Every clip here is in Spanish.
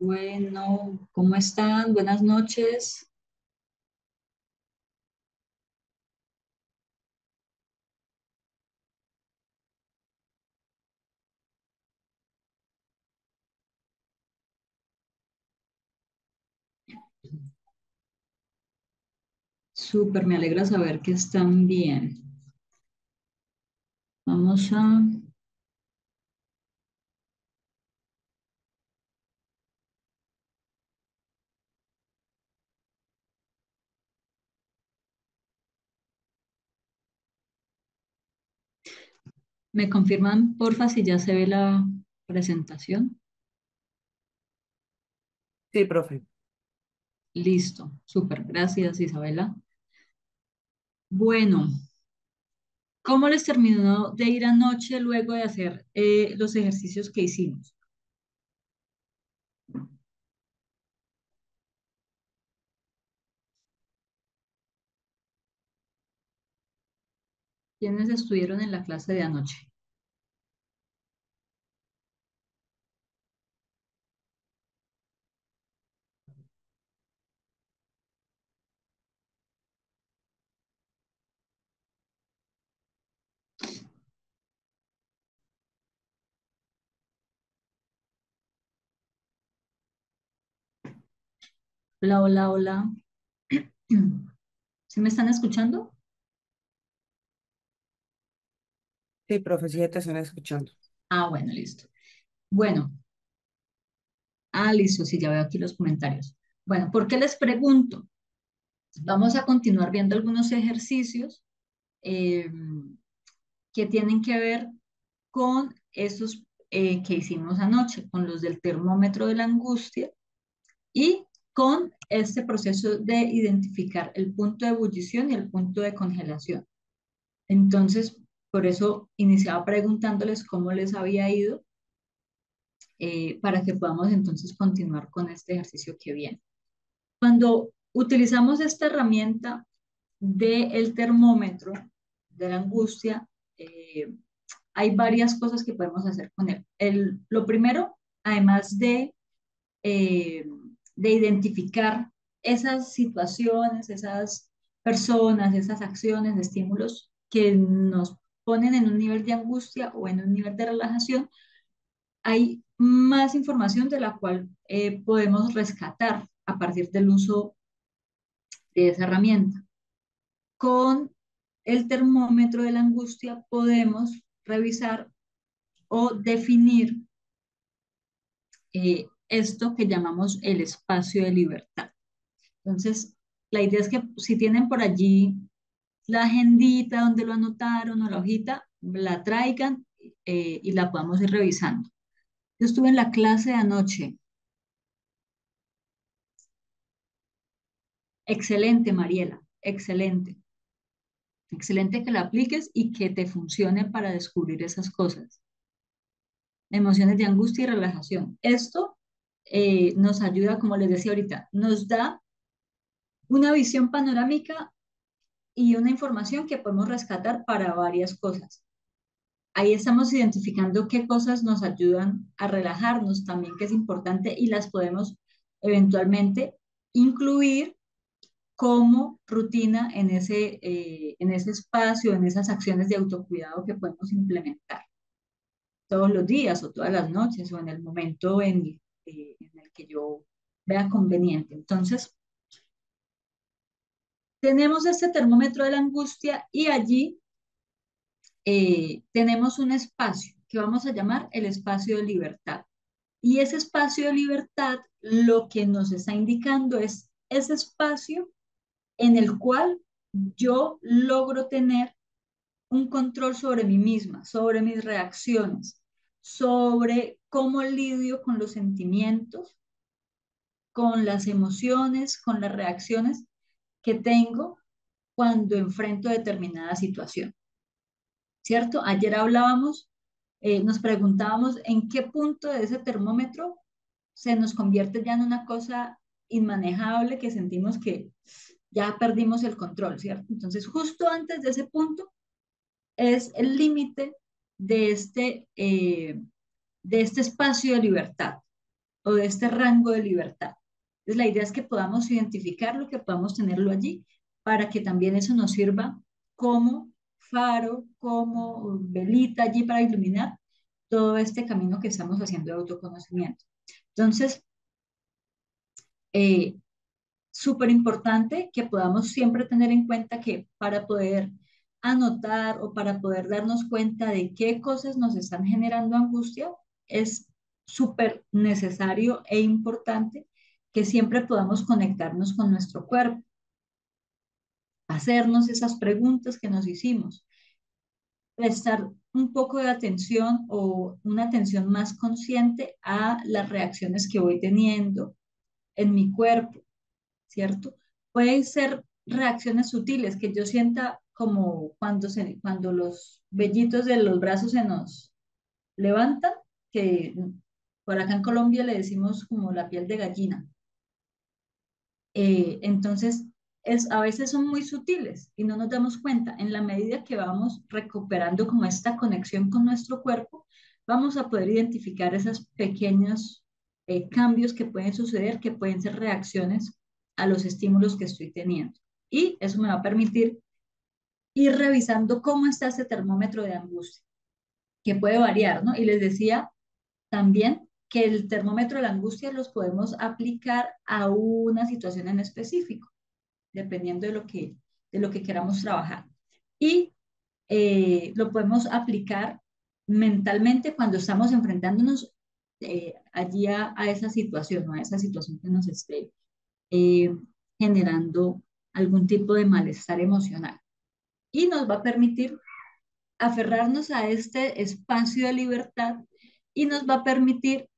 Bueno, ¿cómo están? Buenas noches. Súper, me alegra saber que están bien. Vamos a... ¿Me confirman, porfa, si ya se ve la presentación? Sí, profe. Listo, súper, gracias, Isabela. Bueno, ¿cómo les terminó de ir anoche luego de hacer los ejercicios que hicimos? ¿Quiénes estuvieron en la clase de anoche? Hola, hola, hola. ¿Sí me están escuchando? Sí, profe, sí, ya te están escuchando. Ah, bueno, listo. Bueno, listo, sí, ya veo aquí los comentarios. Bueno, ¿por qué les pregunto? Vamos a continuar viendo algunos ejercicios eh, que tienen que ver con esos que hicimos anoche, con los del termómetro de la angustia y con este proceso de identificar el punto de ebullición y el punto de congelación. Entonces, por eso iniciaba preguntándoles cómo les había ido para que podamos entonces continuar con este ejercicio que viene. Cuando utilizamos esta herramienta del termómetro de la angustia, eh, hay varias cosas que podemos hacer con él. Lo primero, además eh, de identificar esas situaciones, esas personas, esas acciones, estímulos que nos ponen en un nivel de angustia o en un nivel de relajación, hay más información de la cual podemos rescatar a partir del uso de esa herramienta. Con el termómetro de la angustia podemos revisar o definir esto que llamamos el espacio de libertad. Entonces, la idea es que si tienen por allí la agendita donde lo anotaron o la hojita, la traigan y la podamos ir revisando. Yo estuve en la clase de anoche. Excelente, Mariela, excelente. Excelente que la apliques y que te funcione para descubrir esas cosas. Emociones de angustia y relajación. Esto nos ayuda, como les decía ahorita, nos da una visión panorámica y una información que podemos rescatar para varias cosas. Ahí estamos identificando qué cosas nos ayudan a relajarnos también, que es importante, y las podemos eventualmente incluir como rutina en ese espacio, en esas acciones de autocuidado que podemos implementar todos los días o todas las noches o en el momento en el que yo vea conveniente. Entonces, tenemos este termómetro de la angustia y allí tenemos un espacio que vamos a llamar el espacio de libertad. Y ese espacio de libertad lo que nos está indicando es ese espacio en el cual yo logro tener un control sobre mí misma, sobre mis reacciones, sobre cómo lidio con los sentimientos, con las emociones, con las reacciones que tengo cuando enfrento determinada situación, ¿cierto? Ayer hablábamos, nos preguntábamos en qué punto de ese termómetro se nos convierte ya en una cosa inmanejable que sentimos que ya perdimos el control, ¿cierto? Entonces, justo antes de ese punto es el límite de este espacio de libertad o de este rango de libertad. Entonces, la idea es que podamos identificarlo, que podamos tenerlo allí, para que también eso nos sirva como faro, como velita allí para iluminar todo este camino que estamos haciendo de autoconocimiento. Entonces, eh, súper importante que podamos siempre tener en cuenta que para poder anotar o para poder darnos cuenta de qué cosas nos están generando angustia, es súper necesario e importante que siempre podamos conectarnos con nuestro cuerpo, hacernos esas preguntas que nos hicimos, prestar un poco de atención o una atención más consciente a las reacciones que voy teniendo en mi cuerpo, ¿cierto? Pueden ser reacciones sutiles que yo sienta como cuando los vellitos de los brazos se nos levantan, que por acá en Colombia le decimos como la piel de gallina. Entonces, a veces son muy sutiles y no nos damos cuenta. En la medida que vamos recuperando como esta conexión con nuestro cuerpo, vamos a poder identificar esos pequeños cambios que pueden suceder, que pueden ser reacciones a los estímulos que estoy teniendo. Y eso me va a permitir ir revisando cómo está ese termómetro de angustia, que puede variar, ¿no? Y les decía también que el termómetro de la angustia los podemos aplicar a una situación en específico dependiendo de lo que queramos trabajar. Y lo podemos aplicar mentalmente cuando estamos enfrentándonos allí a esa situación, ¿no? A esa situación que nos esté eh, generando algún tipo de malestar emocional. Y nos va a permitir aferrarnos a este espacio de libertad y nos va a permitir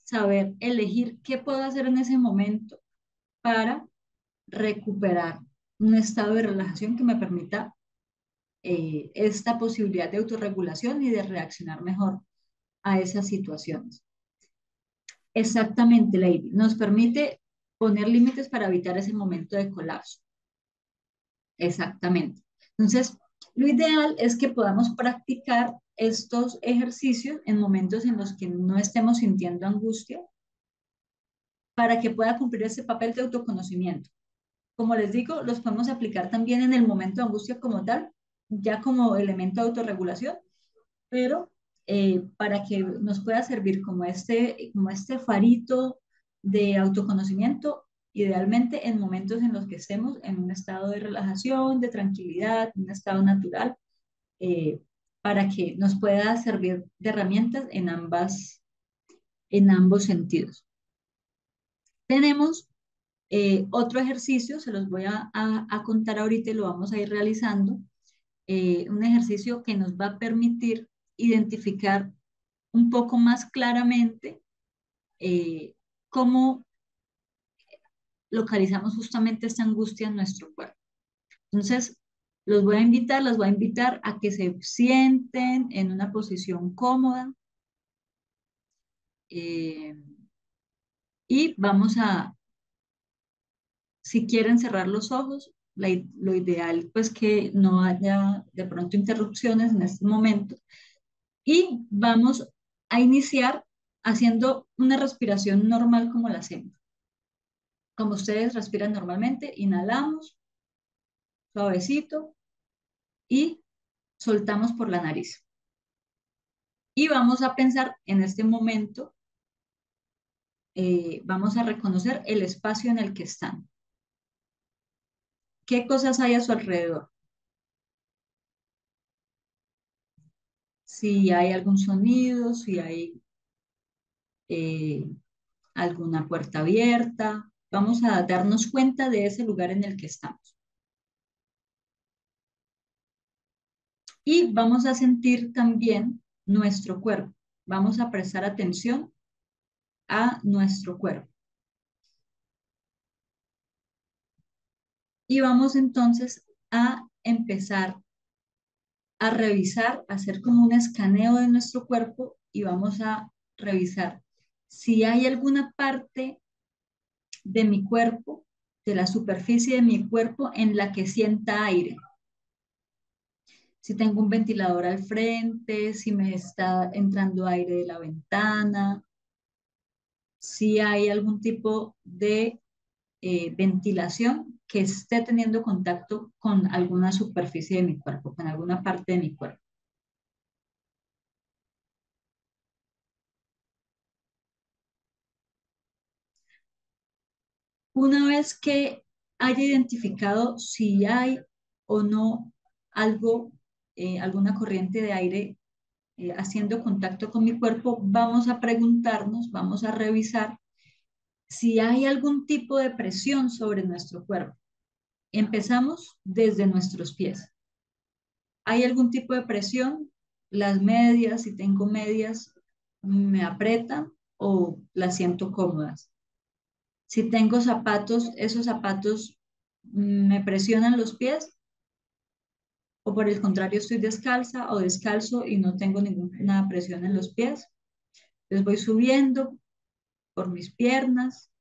saber elegir qué puedo hacer en ese momento para recuperar un estado de relajación que me permita esta posibilidad de autorregulación y de reaccionar mejor a esas situaciones. Exactamente, Lady. Nos permite poner límites para evitar ese momento de colapso. Exactamente. Entonces, lo ideal es que podamos practicar estos ejercicios en momentos en los que no estemos sintiendo angustia para que pueda cumplir ese papel de autoconocimiento. Como les digo, los podemos aplicar también en el momento de angustia como tal, ya como elemento de autorregulación, pero para que nos pueda servir como este farito de autoconocimiento, idealmente en momentos en los que estemos en un estado de relajación, de tranquilidad, un estado natural, eh, para que nos pueda servir de herramientas en ambos sentidos. Tenemos otro ejercicio, se los voy a contar ahorita y lo vamos a ir realizando. Un ejercicio que nos va a permitir identificar un poco más claramente eh, cómo localizamos justamente esta angustia en nuestro cuerpo. Entonces, las voy a invitar a que se sienten en una posición cómoda eh, y vamos si quieren cerrar los ojos, lo ideal pues que no haya de pronto interrupciones en este momento y vamos a iniciar haciendo una respiración normal como la hacemos. Como ustedes respiran normalmente, inhalamos suavecito y soltamos por la nariz. Y vamos a pensar en este momento, vamos a reconocer el espacio en el que están. ¿Qué cosas hay a su alrededor? Si hay algún sonido, si hay eh, alguna puerta abierta. Vamos a darnos cuenta de ese lugar en el que estamos. Y vamos a sentir también nuestro cuerpo. Vamos a prestar atención a nuestro cuerpo. Y vamos entonces a empezar a revisar, a hacer como un escaneo de nuestro cuerpo y vamos a revisar si hay alguna parte de mi cuerpo, de la superficie de mi cuerpo en la que sienta aire. Si tengo un ventilador al frente, si me está entrando aire de la ventana, si hay algún tipo de ventilación que esté teniendo contacto con alguna superficie de mi cuerpo, con alguna parte de mi cuerpo. Una vez que haya identificado si hay o no algo, alguna corriente de aire haciendo contacto con mi cuerpo, vamos a preguntarnos, vamos a revisar si hay algún tipo de presión sobre nuestro cuerpo. Empezamos desde nuestros pies. ¿Hay algún tipo de presión? Las medias, si tengo medias, me apretan o las siento cómodas. Si tengo zapatos, esos zapatos me presionan los pies o por el contrario estoy descalza o descalzo y no tengo ninguna presión en los pies. Entonces voy subiendo por mis piernas,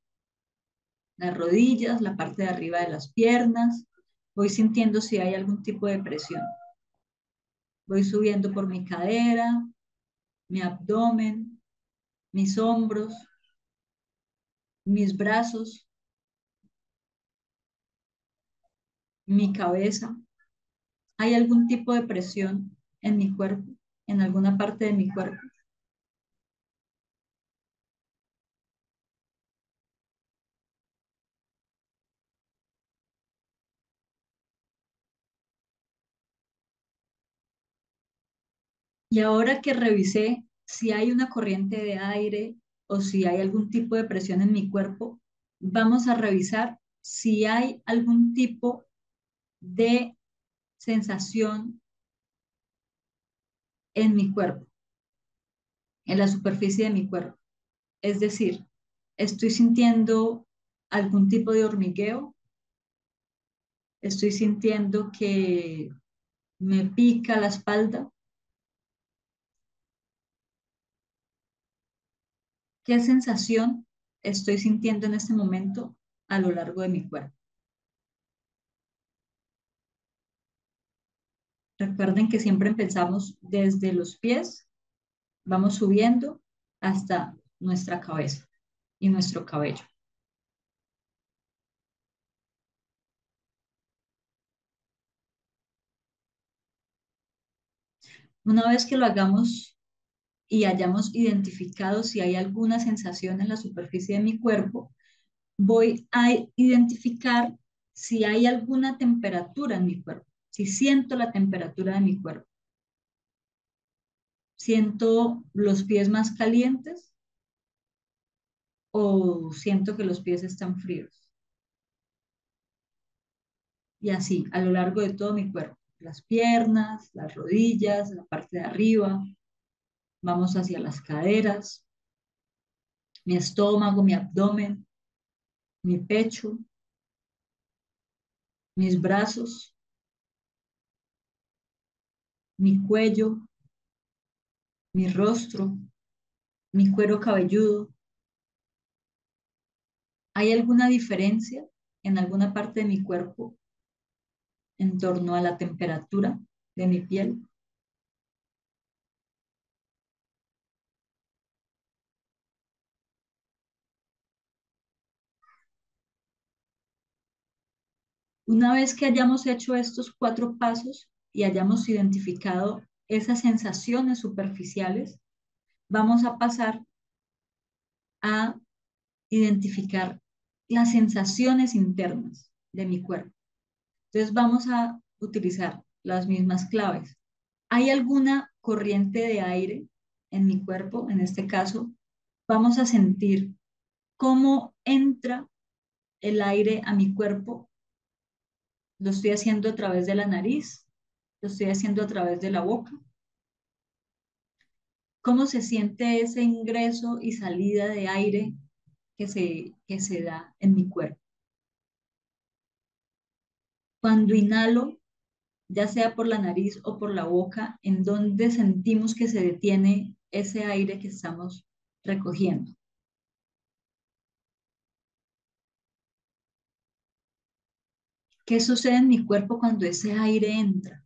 las rodillas, la parte de arriba de las piernas. Voy sintiendo si hay algún tipo de presión. Voy subiendo por mi cadera, mi abdomen, mis hombros, mis brazos, mi cabeza. ¿Hay algún tipo de presión en mi cuerpo, en alguna parte de mi cuerpo? Y ahora que revisé si hay una corriente de aire o si hay algún tipo de presión en mi cuerpo, vamos a revisar si hay algún tipo de sensación en mi cuerpo, en la superficie de mi cuerpo. Es decir, estoy sintiendo algún tipo de hormigueo, estoy sintiendo que me pica la espalda. ¿Qué sensación estoy sintiendo en este momento a lo largo de mi cuerpo? Recuerden que siempre empezamos desde los pies, vamos subiendo hasta nuestra cabeza y nuestro cabello. Una vez que lo hagamos y hayamos identificado si hay alguna sensación en la superficie de mi cuerpo, voy a identificar si hay alguna temperatura en mi cuerpo, si siento la temperatura de mi cuerpo. ¿Siento los pies más calientes o siento que los pies están fríos? Y así, a lo largo de todo mi cuerpo, las piernas, las rodillas, la parte de arriba, vamos hacia las caderas, mi estómago, mi abdomen, mi pecho, mis brazos, mi cuello, mi rostro, mi cuero cabelludo. ¿Hay alguna diferencia en alguna parte de mi cuerpo en torno a la temperatura de mi piel? Una vez que hayamos hecho estos 4 pasos y hayamos identificado esas sensaciones superficiales, vamos a pasar a identificar las sensaciones internas de mi cuerpo. Entonces vamos a utilizar las mismas claves. ¿Hay alguna corriente de aire en mi cuerpo? En este caso, vamos a sentir cómo entra el aire a mi cuerpo. Lo estoy haciendo a través de la nariz, lo estoy haciendo a través de la boca. ¿Cómo se siente ese ingreso y salida de aire que se da en mi cuerpo? Cuando inhalo, ya sea por la nariz o por la boca, ¿en dónde sentimos que se detiene ese aire que estamos recogiendo? ¿Qué sucede en mi cuerpo cuando ese aire entra?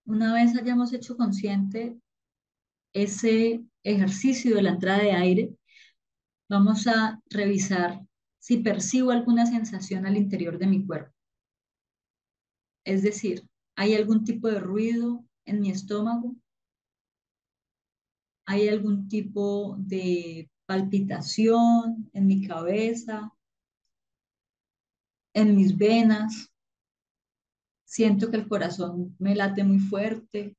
Una vez hayamos hecho consciente ese ejercicio de la entrada de aire, vamos a revisar si percibo alguna sensación al interior de mi cuerpo. Es decir, ¿hay algún tipo de ruido en mi estómago? ¿Hay algún tipo de palpitación en mi cabeza, en mis venas? Siento que el corazón me late muy fuerte.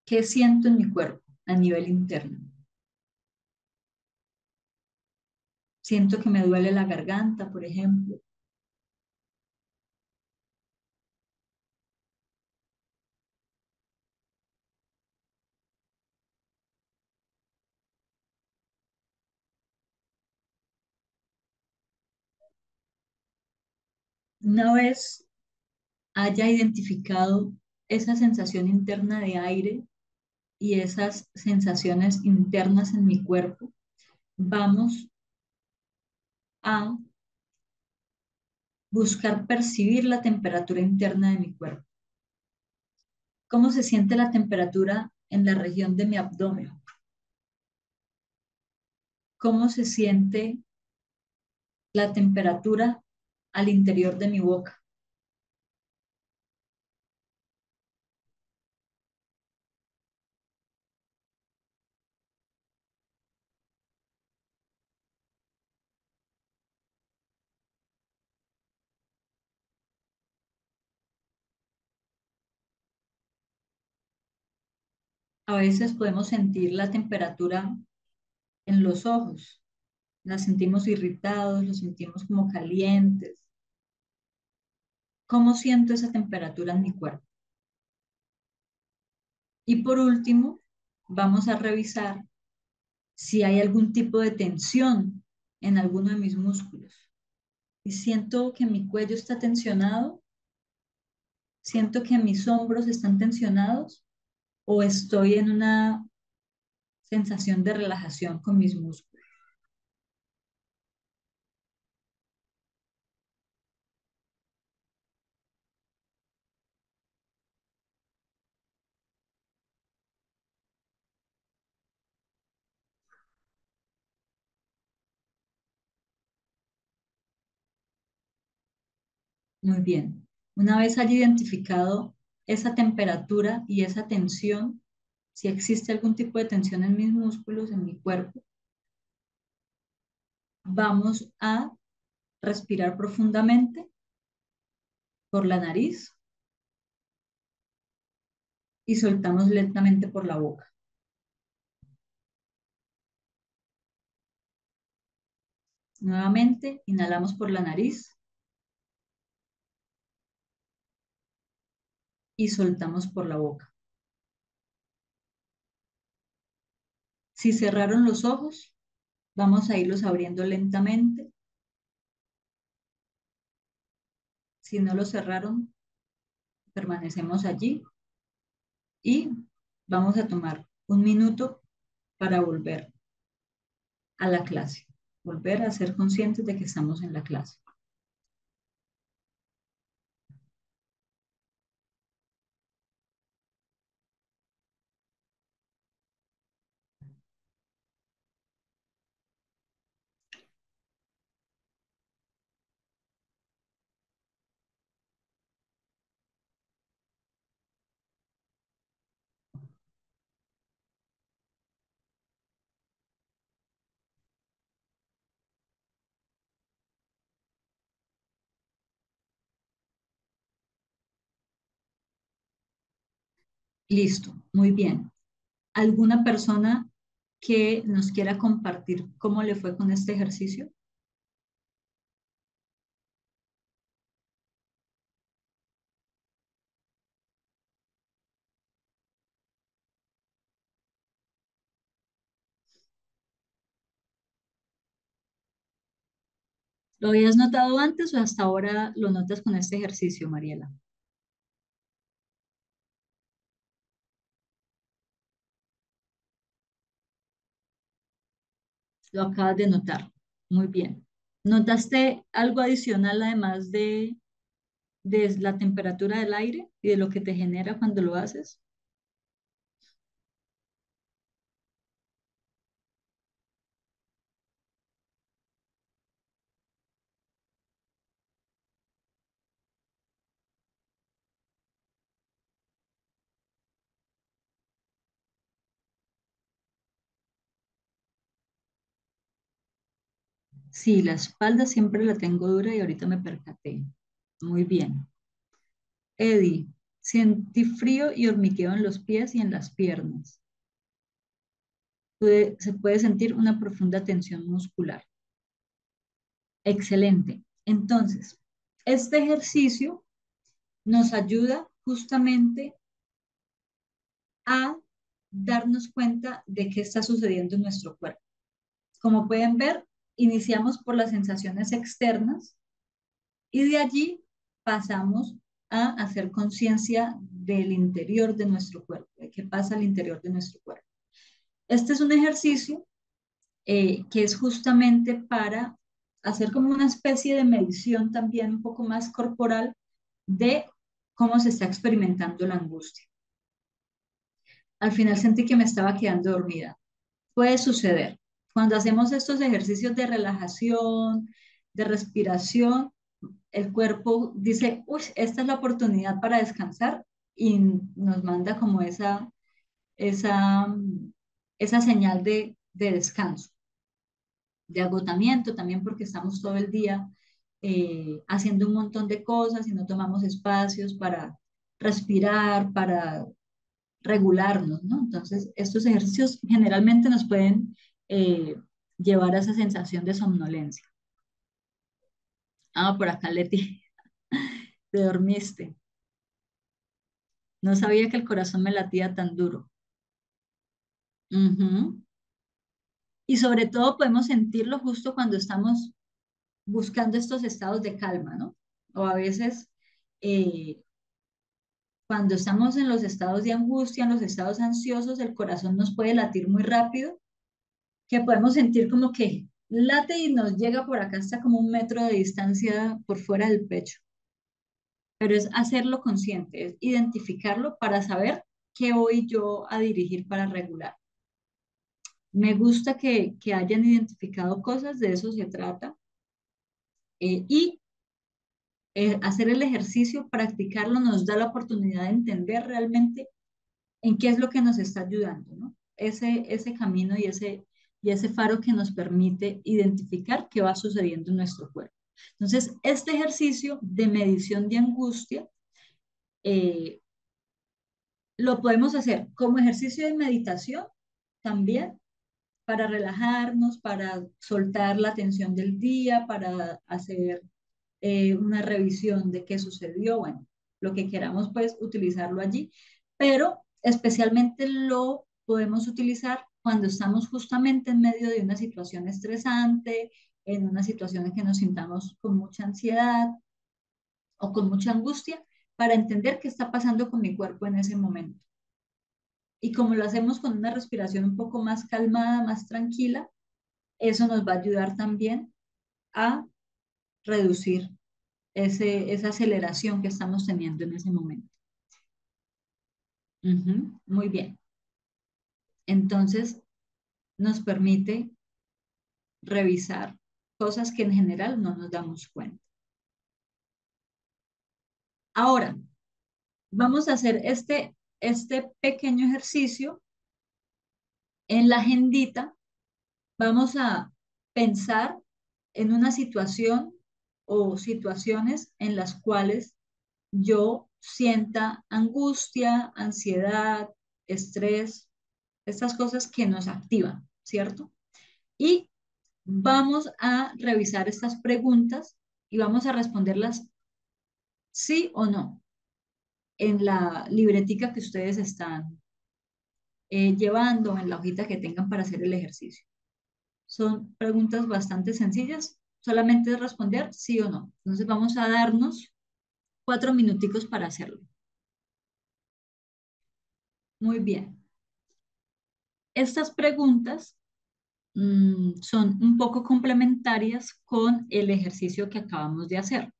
¿Qué siento en mi cuerpo a nivel interno? Siento que me duele la garganta, por ejemplo. Una vez haya identificado esa sensación interna de aire y esas sensaciones internas en mi cuerpo, vamos a buscar percibir la temperatura interna de mi cuerpo. ¿Cómo se siente la temperatura en la región de mi abdomen? ¿Cómo se siente la temperatura al interior de mi boca? A veces podemos sentir la temperatura en los ojos. Las sentimos irritados, los sentimos como calientes. ¿Cómo siento esa temperatura en mi cuerpo? Y por último, vamos a revisar si hay algún tipo de tensión en alguno de mis músculos. Y siento que mi cuello está tensionado, siento que mis hombros están tensionados o estoy en una sensación de relajación con mis músculos. Muy bien. Una vez haya identificado esa temperatura y esa tensión, si existe algún tipo de tensión en mis músculos, en mi cuerpo, vamos a respirar profundamente por la nariz y soltamos lentamente por la boca. Nuevamente, inhalamos por la nariz y soltamos por la boca. Si cerraron los ojos, vamos a irlos abriendo lentamente. Si no los cerraron, permanecemos allí y vamos a tomar un minuto para volver a la clase, volver a ser conscientes de que estamos en la clase. Listo, muy bien. ¿Alguna persona que nos quiera compartir cómo le fue con este ejercicio? ¿Lo habías notado antes o hasta ahora lo notas con este ejercicio, Mariela? Lo acabas de notar. Muy bien. ¿Notaste algo adicional además de la temperatura del aire y de lo que te genera cuando lo haces? Sí, la espalda siempre la tengo dura y ahorita me percaté. Muy bien. Eddie, sentí frío y hormigueo en los pies y en las piernas. Se puede sentir una profunda tensión muscular. Excelente. Entonces, este ejercicio nos ayuda justamente a darnos cuenta de qué está sucediendo en nuestro cuerpo. Como pueden ver, iniciamos por las sensaciones externas y de allí pasamos a hacer conciencia del interior de nuestro cuerpo, de qué pasa al interior de nuestro cuerpo. Este es un ejercicio que es justamente para hacer como una especie de medición también un poco más corporal de cómo se está experimentando la angustia. Al final sentí que me estaba quedando dormida. Puede suceder. Cuando hacemos estos ejercicios de relajación, de respiración, el cuerpo dice, uy, esta es la oportunidad para descansar y nos manda como esa, esa señal de descanso, de agotamiento, también porque estamos todo el día haciendo un montón de cosas y no tomamos espacios para respirar, para regularnos, ¿no? Entonces, estos ejercicios generalmente nos pueden eh, llevar a esa sensación de somnolencia. Ah, por acá, Leti, te dormiste. No sabía que el corazón me latía tan duro. Ujú. Y sobre todo podemos sentirlo justo cuando estamos buscando estos estados de calma, ¿no? O a veces eh, cuando estamos en los estados de angustia, en los estados ansiosos, el corazón nos puede latir muy rápido, que podemos sentir como que late y nos llega por acá hasta como 1 metro de distancia por fuera del pecho. Pero es hacerlo consciente, es identificarlo para saber qué voy yo a dirigir para regular. Me gusta que hayan identificado cosas, de eso se trata, y hacer el ejercicio, practicarlo, nos da la oportunidad de entender realmente en qué es lo que nos está ayudando, ¿no? Ese camino y ese faro que nos permite identificar qué va sucediendo en nuestro cuerpo. Entonces, este ejercicio de medición de angustia eh, lo podemos hacer como ejercicio de meditación también para relajarnos, para soltar la tensión del día, para hacer una revisión de qué sucedió, bueno, lo que queramos, pues utilizarlo allí, pero especialmente lo podemos utilizar cuando estamos justamente en medio de una situación estresante, en una situación en que nos sintamos con mucha ansiedad o con mucha angustia, para entender qué está pasando con mi cuerpo en ese momento. Y como lo hacemos con una respiración un poco más calmada, más tranquila, eso nos va a ayudar también a reducir esa aceleración que estamos teniendo en ese momento. Ujú, muy bien. Entonces, nos permite revisar cosas que en general no nos damos cuenta. Ahora, vamos a hacer este pequeño ejercicio en la agendita. Vamos a pensar en una situación o situaciones en las cuales yo sienta angustia, ansiedad, estrés, estas cosas que nos activan, ¿cierto? Y vamos a revisar estas preguntas y vamos a responderlas sí o no en la libretica que ustedes están llevando, en la hojita que tengan para hacer el ejercicio. Son preguntas bastante sencillas Solamente es responder sí o no. Entonces vamos a darnos 4 minuticos para hacerlo. Muy bien. Estas preguntas son un poco complementarias con el ejercicio que acabamos de hacer.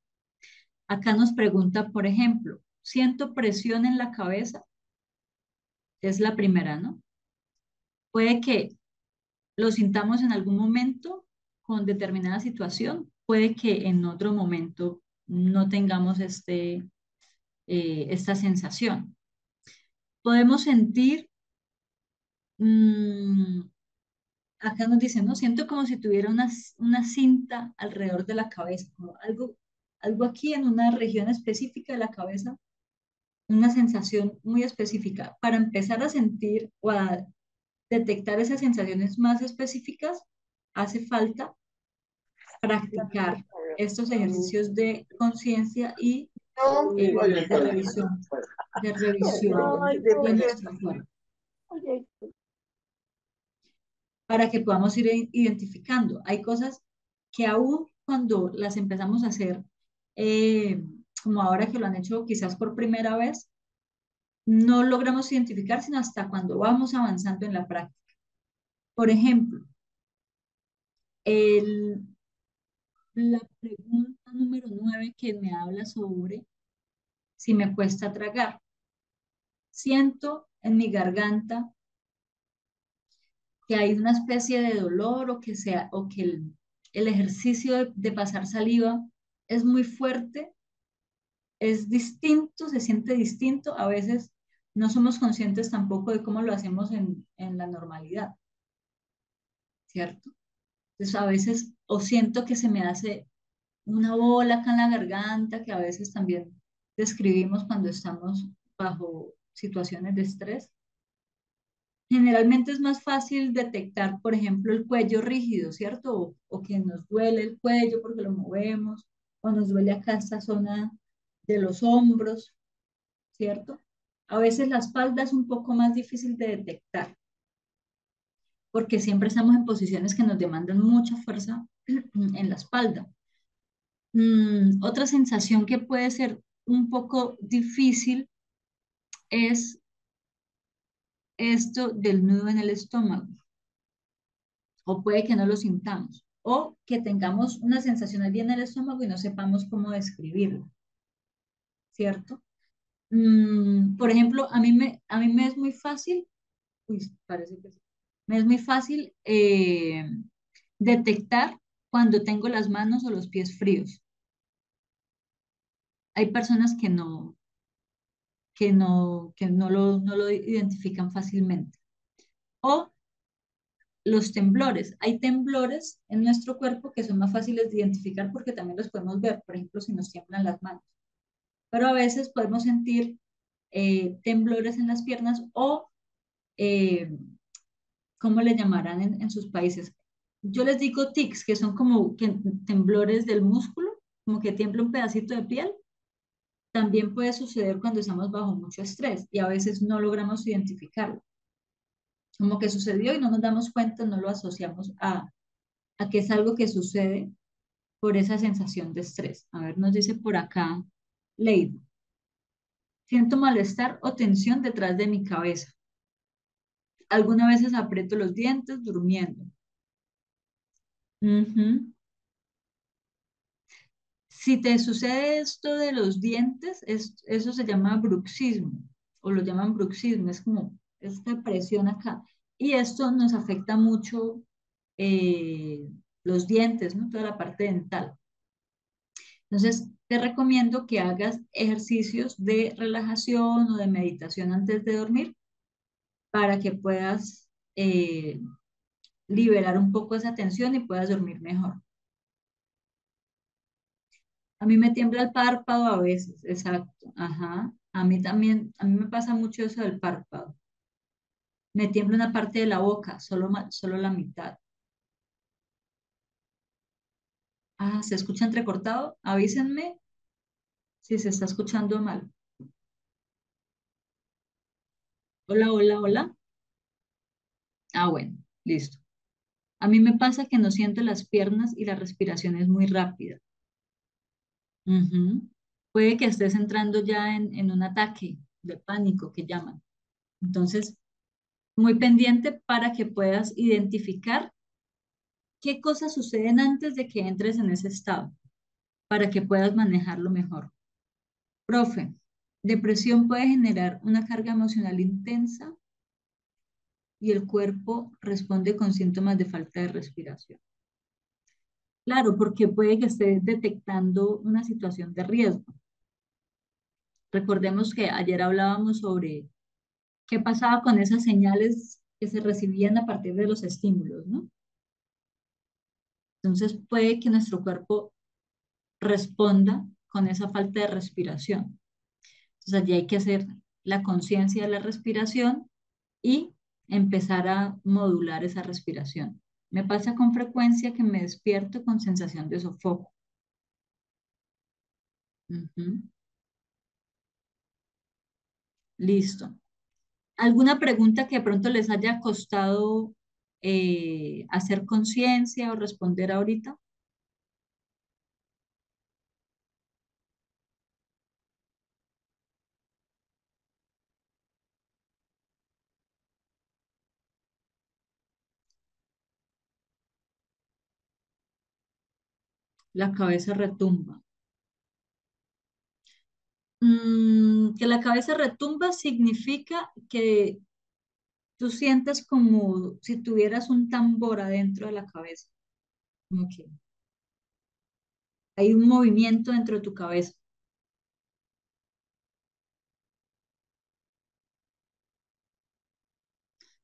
Acá nos pregunta, por ejemplo, ¿siento presión en la cabeza? Es la primera, ¿no? Puede que lo sintamos en algún momento con determinada situación, puede que en otro momento no tengamos esta sensación. Podemos sentir, mm, acá nos dice, ¿no? Siento como si tuviera una cinta alrededor de la cabeza, como algo aquí en una región específica de la cabeza, una sensación muy específica. Para empezar a sentir o a detectar esas sensaciones más específicas, hace falta practicar estos ejercicios de conciencia y de revisión de nuestro cuerpo, para que podamos ir identificando. Hay cosas que aún cuando las empezamos a hacer, como ahora que lo han hecho quizás por primera vez, no logramos identificar, sino hasta cuando vamos avanzando en la práctica. Por ejemplo, el, la pregunta número 9 que me habla sobre si me cuesta tragar. Siento en mi garganta que hay una especie de dolor o que el ejercicio de pasar saliva es muy fuerte, es distinto, se siente distinto. A veces no somos conscientes tampoco de cómo lo hacemos en la normalidad, ¿cierto? Entonces a veces o siento que se me hace una bola acá en la garganta, que a veces también describimos cuando estamos bajo situaciones de estrés. Generalmente es más fácil detectar, por ejemplo, el cuello rígido, ¿cierto? O que nos duele el cuello porque lo movemos, o nos duele acá esta zona de los hombros, ¿cierto? A veces la espalda es un poco más difícil de detectar, porque siempre estamos en posiciones que nos demandan mucha fuerza en la espalda. Otra sensación que puede ser un poco difícil es esto del nudo en el estómago, o puede que no lo sintamos, o que tengamos una sensación allí en el estómago y no sepamos cómo describirlo, ¿cierto? Por ejemplo, a mí me es muy fácil, uy, parece que sí, me es muy fácil detectar cuando tengo las manos o los pies fríos. Hay personas no lo identifican fácilmente. O los temblores. Hay temblores en nuestro cuerpo que son más fáciles de identificar porque también los podemos ver, por ejemplo, si nos tiemblan las manos. Pero a veces podemos sentir temblores en las piernas o, eh, ¿cómo le llamarán en sus países? Yo les digo tics, que son como temblores del músculo, como que tiembla un pedacito de piel. También puede suceder cuando estamos bajo mucho estrés y a veces no logramos identificarlo. Como que sucedió y no nos damos cuenta, no lo asociamos a que es algo que sucede por esa sensación de estrés. A ver, nos dice por acá, Lady, siento malestar o tensión detrás de mi cabeza. Algunas veces aprieto los dientes durmiendo. Ujú. Si te sucede esto de los dientes, eso se llama bruxismo o lo llaman bruxismo, es como esta presión acá. Y esto nos afecta mucho los dientes, ¿no? Toda la parte dental. Entonces, te recomiendo que hagas ejercicios de relajación o de meditación antes de dormir para que puedas liberar un poco esa tensión y puedas dormir mejor. A mí me tiembla el párpado a veces, exacto. Ajá. A mí también, a mí me pasa mucho eso del párpado. Me tiembla una parte de la boca, solo la mitad. Ah, ¿se escucha entrecortado? Avísenme si se está escuchando mal. Hola, hola, hola. Ah, bueno, listo. A mí me pasa que no siento las piernas y la respiración es muy rápida. Ujú. Puede que estés entrando ya en un ataque de pánico que llaman. Entonces, muy pendiente para que puedas identificar qué cosas suceden antes de que entres en ese estado, para que puedas manejarlo mejor. Profe, depresión puede generar una carga emocional intensa y el cuerpo responde con síntomas de falta de respiración. Claro, porque puede que estés detectando una situación de riesgo. Recordemos que ayer hablábamos sobre qué pasaba con esas señales que se recibían a partir de los estímulos, ¿no? Entonces puede que nuestro cuerpo responda con esa falta de respiración. Entonces allí hay que hacer la conciencia de la respiración y empezar a modular esa respiración. Me pasa con frecuencia que me despierto con sensación de sofoco. Ujú. Listo. ¿Alguna pregunta que de pronto les haya costado hacer conciencia o responder ahorita? La cabeza retumba. Que la cabeza retumba significa que tú sientes como si tuvieras un tambor adentro de la cabeza. Como que hay un movimiento dentro de tu cabeza.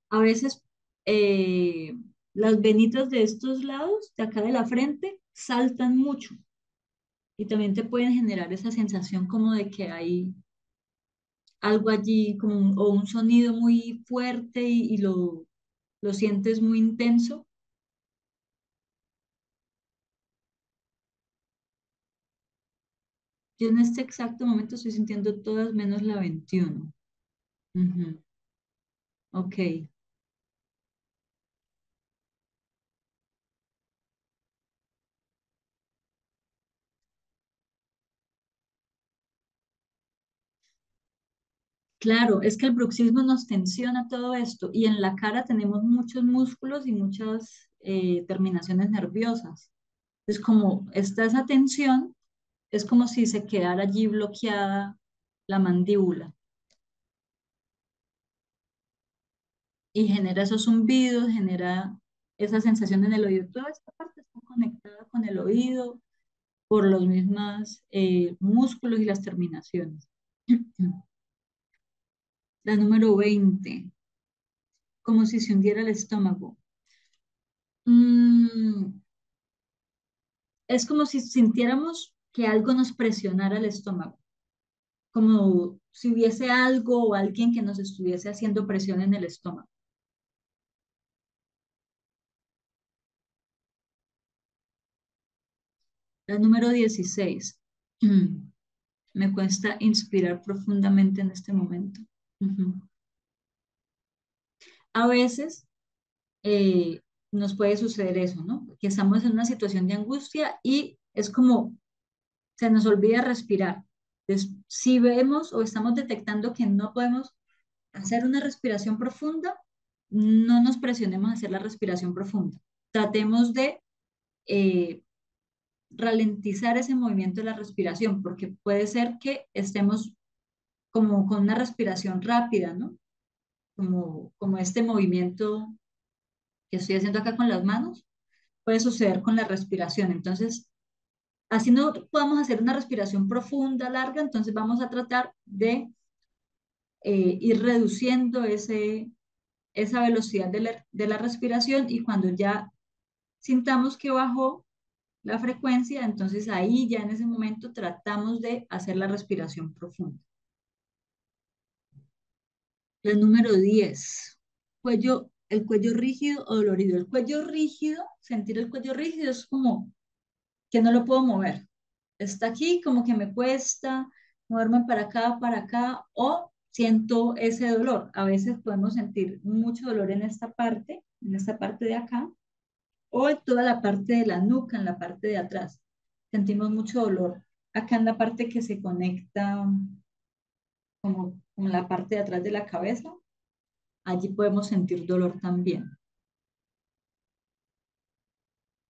A veces eh, las venitas de estos lados, de acá de la frente, saltan mucho y también te pueden generar esa sensación como de que hay algo allí, como o un sonido muy fuerte y lo sientes muy intenso. Yo en este exacto momento estoy sintiendo todas menos la 21. Ujú. Ok, claro, es que el bruxismo nos tensiona todo esto y en la cara tenemos muchos músculos y muchas terminaciones nerviosas. Es como está esa tensión, es como si se quedara allí bloqueada la mandíbula y genera esos zumbidos, genera esa sensación en el oído. Toda esta parte está conectada con el oído por los mismos músculos y las terminaciones. La número 20, como si se hundiera el estómago. Mm, es como si sintiéramos que algo nos presionara el estómago, como si hubiese algo o alguien que nos estuviese haciendo presión en el estómago. La número 16. Me cuesta inspirar profundamente en este momento. Ujú. A veces nos puede suceder eso, ¿no? Que estamos en una situación de angustia y es como se nos olvida respirar. Entonces, si vemos o estamos detectando que no podemos hacer una respiración profunda, no nos presionemos a hacer la respiración profunda. Tratemos de eh, ralentizar ese movimiento de la respiración, porque puede ser que estemos como con una respiración rápida, ¿no? Como este movimiento que estoy haciendo acá con las manos, puede suceder con la respiración. Entonces, así no podamos hacer una respiración profunda, larga, entonces vamos a tratar de ir reduciendo esa velocidad de la respiración y cuando ya sintamos que bajó la frecuencia, entonces ahí ya en ese momento tratamos de hacer la respiración profunda. La número 10, el cuello rígido o dolorido. El cuello rígido, sentir el cuello rígido es como que no lo puedo mover. Está aquí como que me cuesta moverme para acá, o siento ese dolor. A veces podemos sentir mucho dolor en esta parte de acá, o en toda la parte de la nuca, en la parte de atrás. Sentimos mucho dolor acá en la parte que se conecta como con la parte de atrás de la cabeza. Allí podemos sentir dolor también.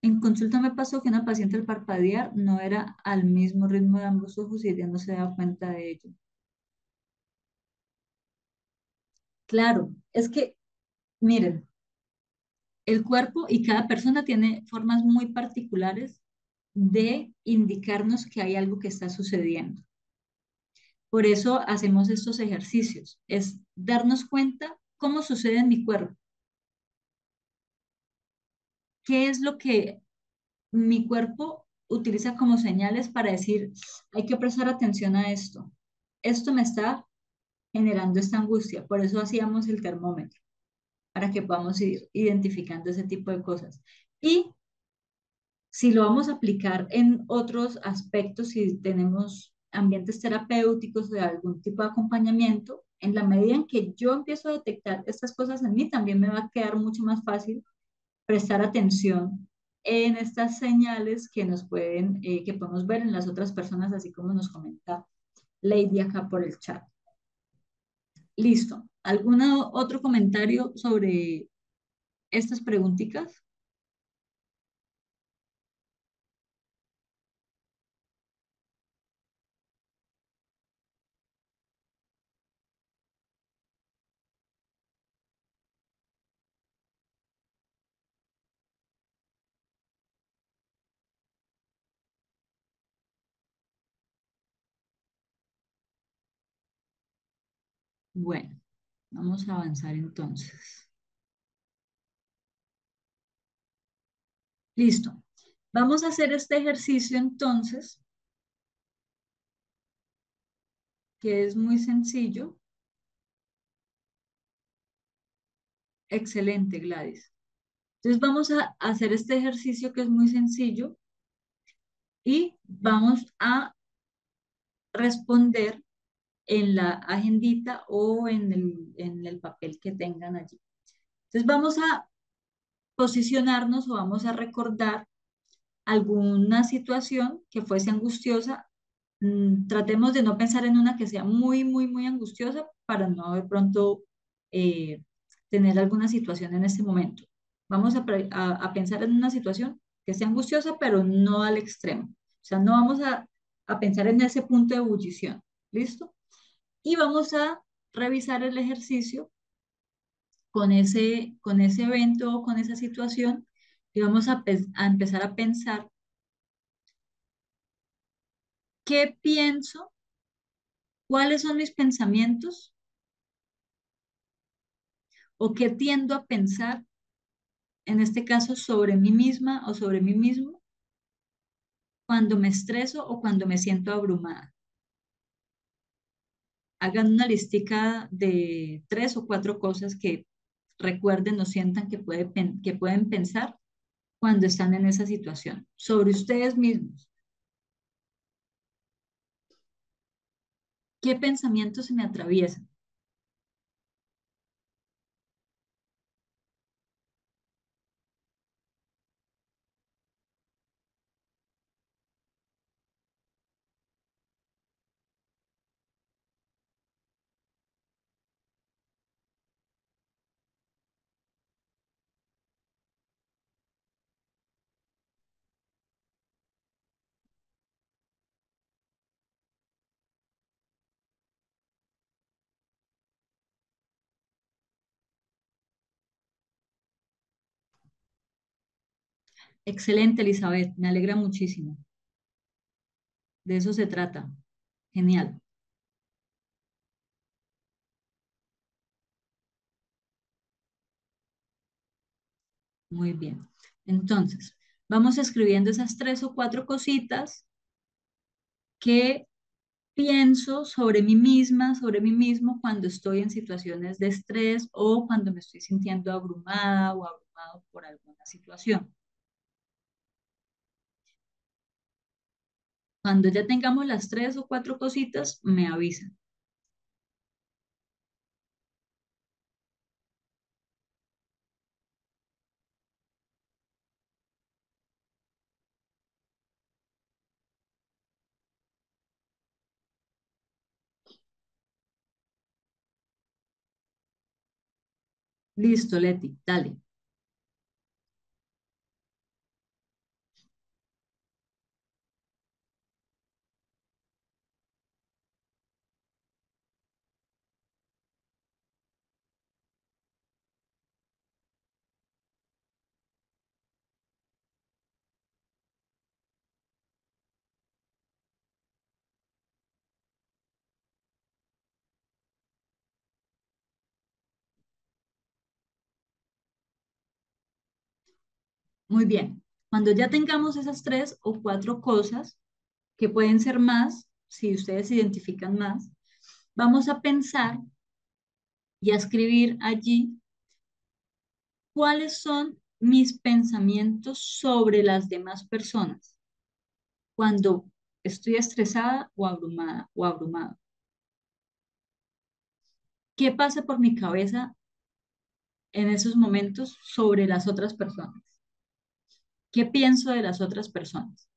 En consulta me pasó que una paciente al parpadear no era al mismo ritmo de ambos ojos y ella no se daba cuenta de ello. Claro, es que, miren, el cuerpo y cada persona tiene formas muy particulares de indicarnos que hay algo que está sucediendo. Por eso hacemos estos ejercicios, es darnos cuenta cómo sucede en mi cuerpo, qué es lo que mi cuerpo utiliza como señales para decir, hay que prestar atención a esto. Esto me está generando esta angustia, por eso hacíamos el termómetro, para que podamos ir identificando ese tipo de cosas. Y si lo vamos a aplicar en otros aspectos, si tenemos ambientes terapéuticos de algún tipo de acompañamiento, en la medida en que yo empiezo a detectar estas cosas en mí, también me va a quedar mucho más fácil prestar atención en estas señales que nos pueden, que podemos ver en las otras personas, así como nos comenta Lady acá por el chat. Listo. ¿Algún otro comentario sobre estas preguntitas? Bueno, vamos a avanzar entonces. Listo. Vamos a hacer este ejercicio entonces, que es muy sencillo. Excelente, Gladys. Entonces vamos a hacer este ejercicio que es muy sencillo y vamos a responder en la agendita o en el papel que tengan allí. Entonces vamos a posicionarnos o vamos a recordar alguna situación que fuese angustiosa. Tratemos de no pensar en una que sea muy, muy, muy angustiosa para no de pronto eh, tener alguna situación en este momento. Vamos a pensar en una situación que sea angustiosa, pero no al extremo. O sea, no vamos a pensar en ese punto de ebullición. ¿Listo? Y vamos a revisar el ejercicio con ese evento o con esa situación y vamos a empezar a pensar qué pienso, cuáles son mis pensamientos o qué tiendo a pensar, en este caso sobre mí misma o sobre mí mismo, cuando me estreso o cuando me siento abrumada. Hagan una listica de 3 o 4 cosas que recuerden o sientan que pueden pensar cuando están en esa situación, sobre ustedes mismos. ¿Qué pensamientos se me atraviesan? Excelente, Elizabeth, me alegra muchísimo. De eso se trata. Genial, muy bien. Entonces, vamos escribiendo esas 3 o 4 cositas que pienso sobre mí misma, sobre mí mismo cuando estoy en situaciones de estrés o cuando me estoy sintiendo abrumada o abrumado por alguna situación. Cuando ya tengamos las 3 o 4 cositas, me avisan. Listo, Leti, dale. Muy bien. Cuando ya tengamos esas tres o cuatro cosas, que pueden ser más, si ustedes identifican más, vamos a pensar y a escribir allí cuáles son mis pensamientos sobre las demás personas cuando estoy estresada o abrumada o abrumado. ¿Qué pasa por mi cabeza en esos momentos sobre las otras personas? ¿Qué pienso de las otras personas?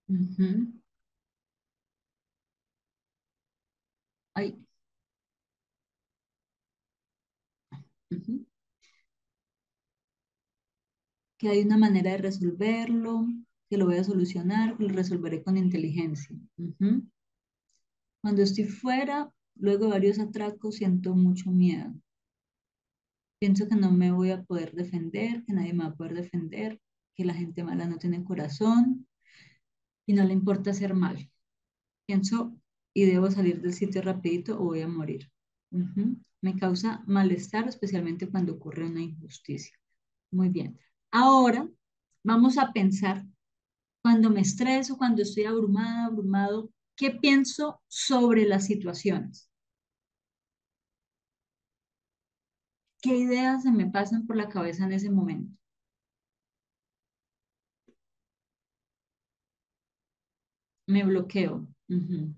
Ujú. Ay, ujú. Que hay una manera de resolverlo, que lo voy a solucionar, que lo resolveré con inteligencia. Ujú. Cuando estoy fuera, luego de varios atracos, siento mucho miedo. Pienso que no me voy a poder defender, que nadie me va a poder defender, que la gente mala no tiene corazón y no le importa hacer mal. Pienso y debo salir del sitio rapidito o voy a morir. Ujú. Me causa malestar, especialmente cuando ocurre una injusticia. Muy bien. Ahora vamos a pensar cuando me estreso, cuando estoy abrumada, abrumado, ¿qué pienso sobre las situaciones? ¿Qué ideas se me pasan por la cabeza en ese momento? Me bloqueo. Ujú.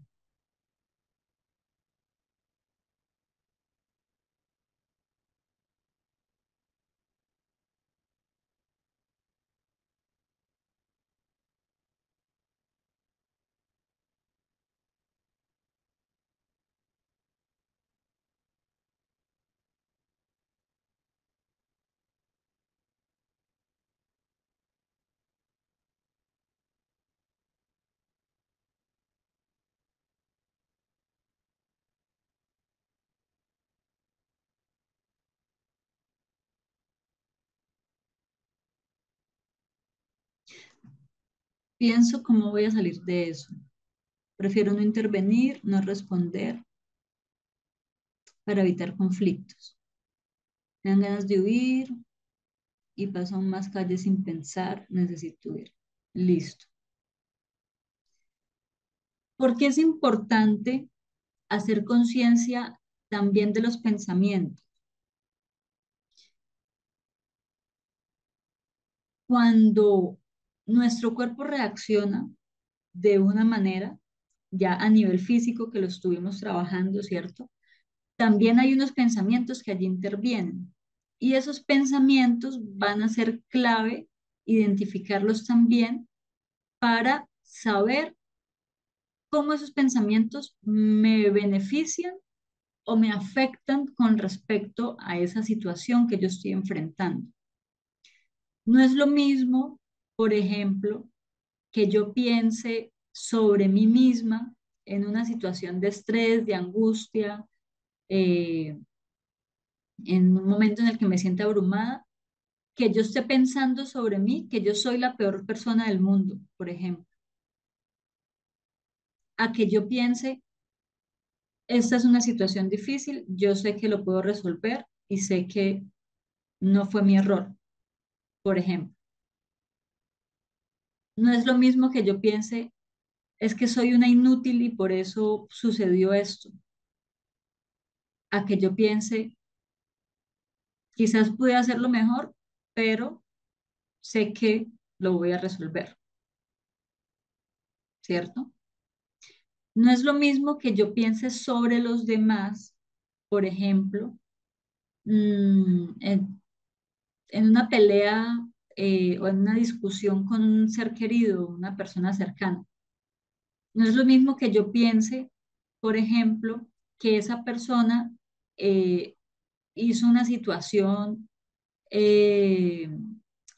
Pienso cómo voy a salir de eso. Prefiero no intervenir, no responder para evitar conflictos. Me dan ganas de huir y paso aún más calles sin pensar, necesito huir. Listo. Porque es importante hacer conciencia también de los pensamientos. Cuando nuestro cuerpo reacciona de una manera, ya a nivel físico que lo estuvimos trabajando, ¿cierto? También hay unos pensamientos que allí intervienen. Y esos pensamientos van a ser clave identificarlos también para saber cómo esos pensamientos me benefician o me afectan con respecto a esa situación que yo estoy enfrentando. No es lo mismo, por ejemplo, que yo piense sobre mí misma en una situación de estrés, de angustia, eh, en un momento en el que me sienta abrumada, que yo esté pensando sobre mí, que yo soy la peor persona del mundo, por ejemplo, a que yo piense, esta es una situación difícil, yo sé que lo puedo resolver y sé que no fue mi error, por ejemplo. No es lo mismo que yo piense, es que soy una inútil y por eso sucedió esto, a que yo piense, quizás pude hacerlo mejor, pero sé que lo voy a resolver, ¿cierto? No es lo mismo que yo piense sobre los demás, por ejemplo, en una pelea o en una discusión con un ser querido, una persona cercana. No es lo mismo que yo piense, por ejemplo, que esa persona eh, hizo una situación eh,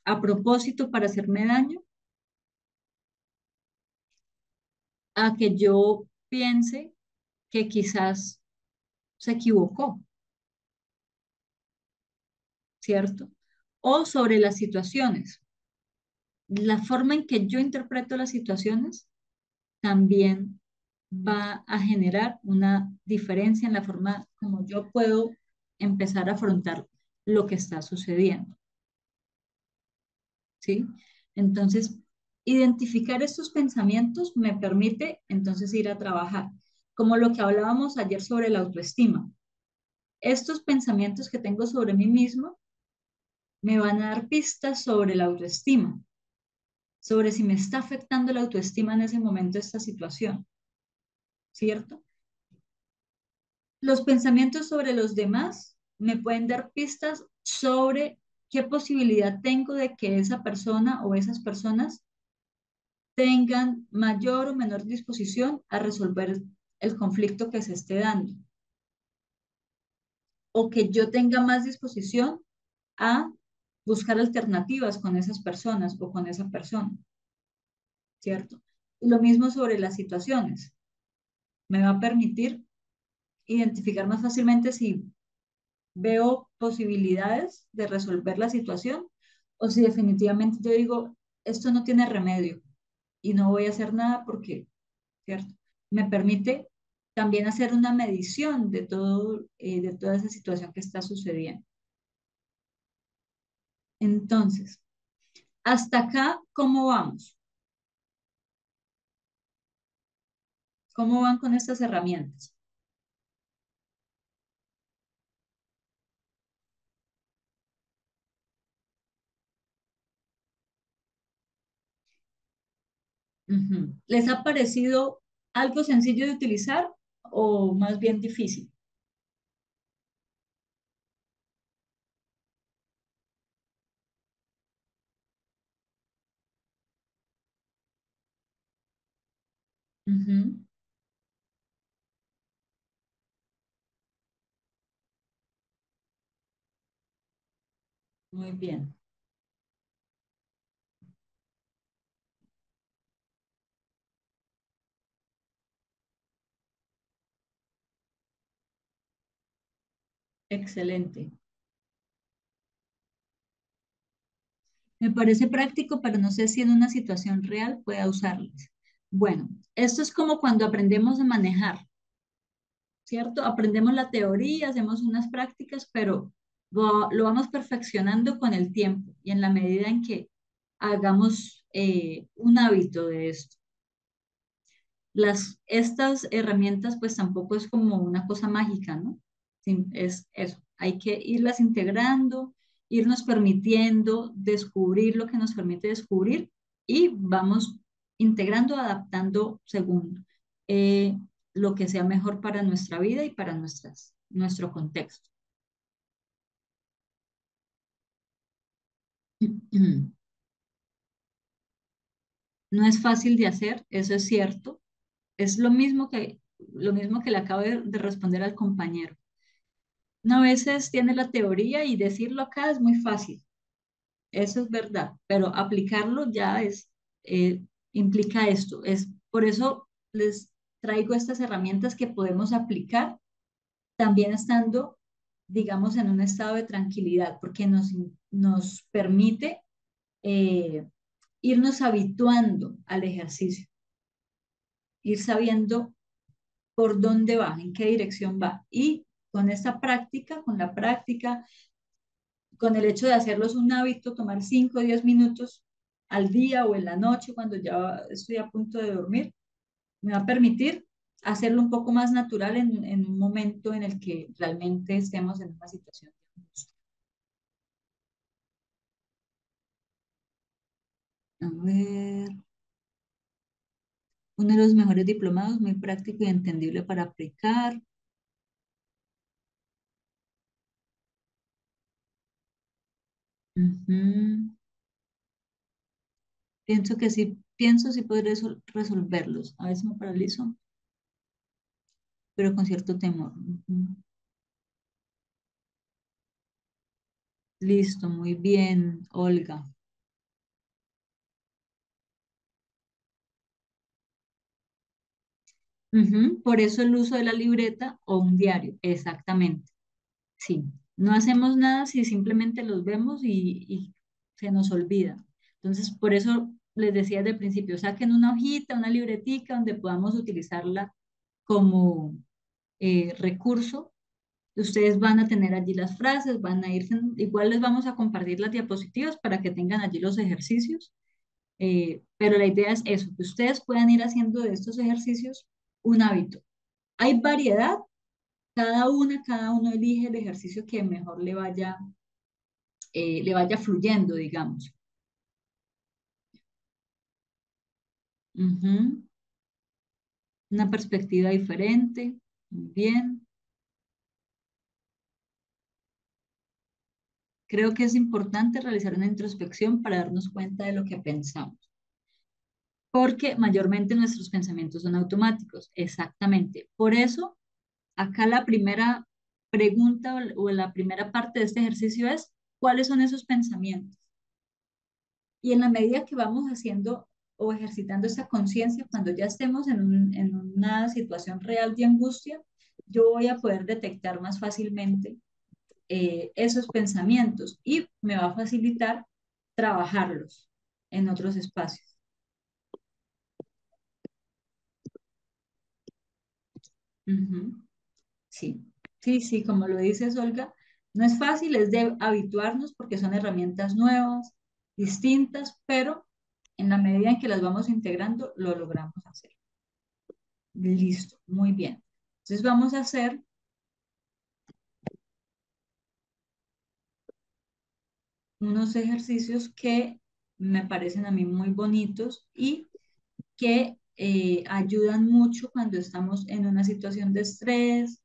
a propósito para hacerme daño, a que yo piense que quizás se equivocó, ¿cierto? O sobre las situaciones. La forma en que yo interpreto las situaciones también va a generar una diferencia en la forma como yo puedo empezar a afrontar lo que está sucediendo, ¿sí? Entonces, identificar estos pensamientos me permite entonces ir a trabajar, como lo que hablábamos ayer sobre la autoestima. Estos pensamientos que tengo sobre mí mismo me van a dar pistas sobre la autoestima, sobre si me está afectando la autoestima en ese momento esta situación, ¿cierto? Los pensamientos sobre los demás me pueden dar pistas sobre qué posibilidad tengo de que esa persona o esas personas tengan mayor o menor disposición a resolver el conflicto que se esté dando, o que yo tenga más disposición a buscar alternativas con esas personas o con esa persona, ¿cierto? Y lo mismo sobre las situaciones. Me va a permitir identificar más fácilmente si veo posibilidades de resolver la situación o si definitivamente yo digo, esto no tiene remedio y no voy a hacer nada porque, ¿cierto? Me permite también hacer una medición de todo, de toda esa situación que está sucediendo. Entonces, hasta acá, ¿cómo vamos? ¿Cómo van con estas herramientas? Ujú. ¿Les ha parecido algo sencillo de utilizar o más bien difícil? Ujú. Muy bien, excelente. Me parece práctico, pero no sé si en una situación real pueda usarlas. Bueno, esto es como cuando aprendemos a manejar, ¿cierto? Aprendemos la teoría, hacemos unas prácticas, pero lo vamos perfeccionando con el tiempo y en la medida en que hagamos un hábito de esto. Estas herramientas pues tampoco es como una cosa mágica, ¿no? Es eso, hay que irlas integrando, irnos permitiendo descubrir lo que nos permite descubrir y vamos integrando, adaptando según eh, lo que sea mejor para nuestra vida y para nuestro contexto. No es fácil de hacer, eso es cierto. Es lo mismo que le acabo de responder al compañero. No, a veces tiene la teoría y decirlo acá es muy fácil, eso es verdad, pero aplicarlo ya eh, implica esto. Es, por eso les traigo estas herramientas que podemos aplicar también estando digamos, en un estado de tranquilidad, porque nos permite eh, irnos habituando al ejercicio, ir sabiendo por dónde va, en qué dirección va. Y con esta práctica, con la práctica, con el hecho de hacerlos un hábito, tomar 5 o 10 minutos al día o en la noche cuando ya estoy a punto de dormir, me va a permitir hacerlo un poco más natural en un momento en el que realmente estemos en una situación de angustia. A ver, uno de los mejores diplomados, muy práctico y entendible para aplicar. Ujú. Pienso que sí, pienso sí podré resolverlos. A veces me paralizo, pero con cierto temor. Ujú. Listo, muy bien, Olga. Ujú. Por eso el uso de la libreta o un diario, exactamente. Sí, no hacemos nada si simplemente los vemos y se nos olvida. Entonces, por eso les decía desde el principio, saquen una hojita, una libretica donde podamos utilizarla como recurso. Ustedes van a tener allí las frases, van a ir, igual les vamos a compartir las diapositivas para que tengan allí los ejercicios, pero la idea es eso, que ustedes puedan ir haciendo de estos ejercicios un hábito. Hay variedad, cada uno elige el ejercicio que mejor le vaya fluyendo, digamos. Ujú. Una perspectiva diferente. Muy bien. Creo que es importante realizar una introspección para darnos cuenta de lo que pensamos, porque mayormente nuestros pensamientos son automáticos. Exactamente. Por eso, acá la primera pregunta o la primera parte de este ejercicio es, ¿cuáles son esos pensamientos? Y en la medida que vamos haciendo o ejercitando esa conciencia, cuando ya estemos en una situación real de angustia, yo voy a poder detectar más fácilmente esos pensamientos y me va a facilitar trabajarlos en otros espacios. Ujú. Sí, sí, sí, como lo dices, Olga, no es fácil, es de habituarnos porque son herramientas nuevas, distintas, pero en la medida en que las vamos integrando, lo logramos hacer. Listo, muy bien. Entonces vamos a hacer unos ejercicios que me parecen a mí muy bonitos y que ayudan mucho cuando estamos en una situación de estrés,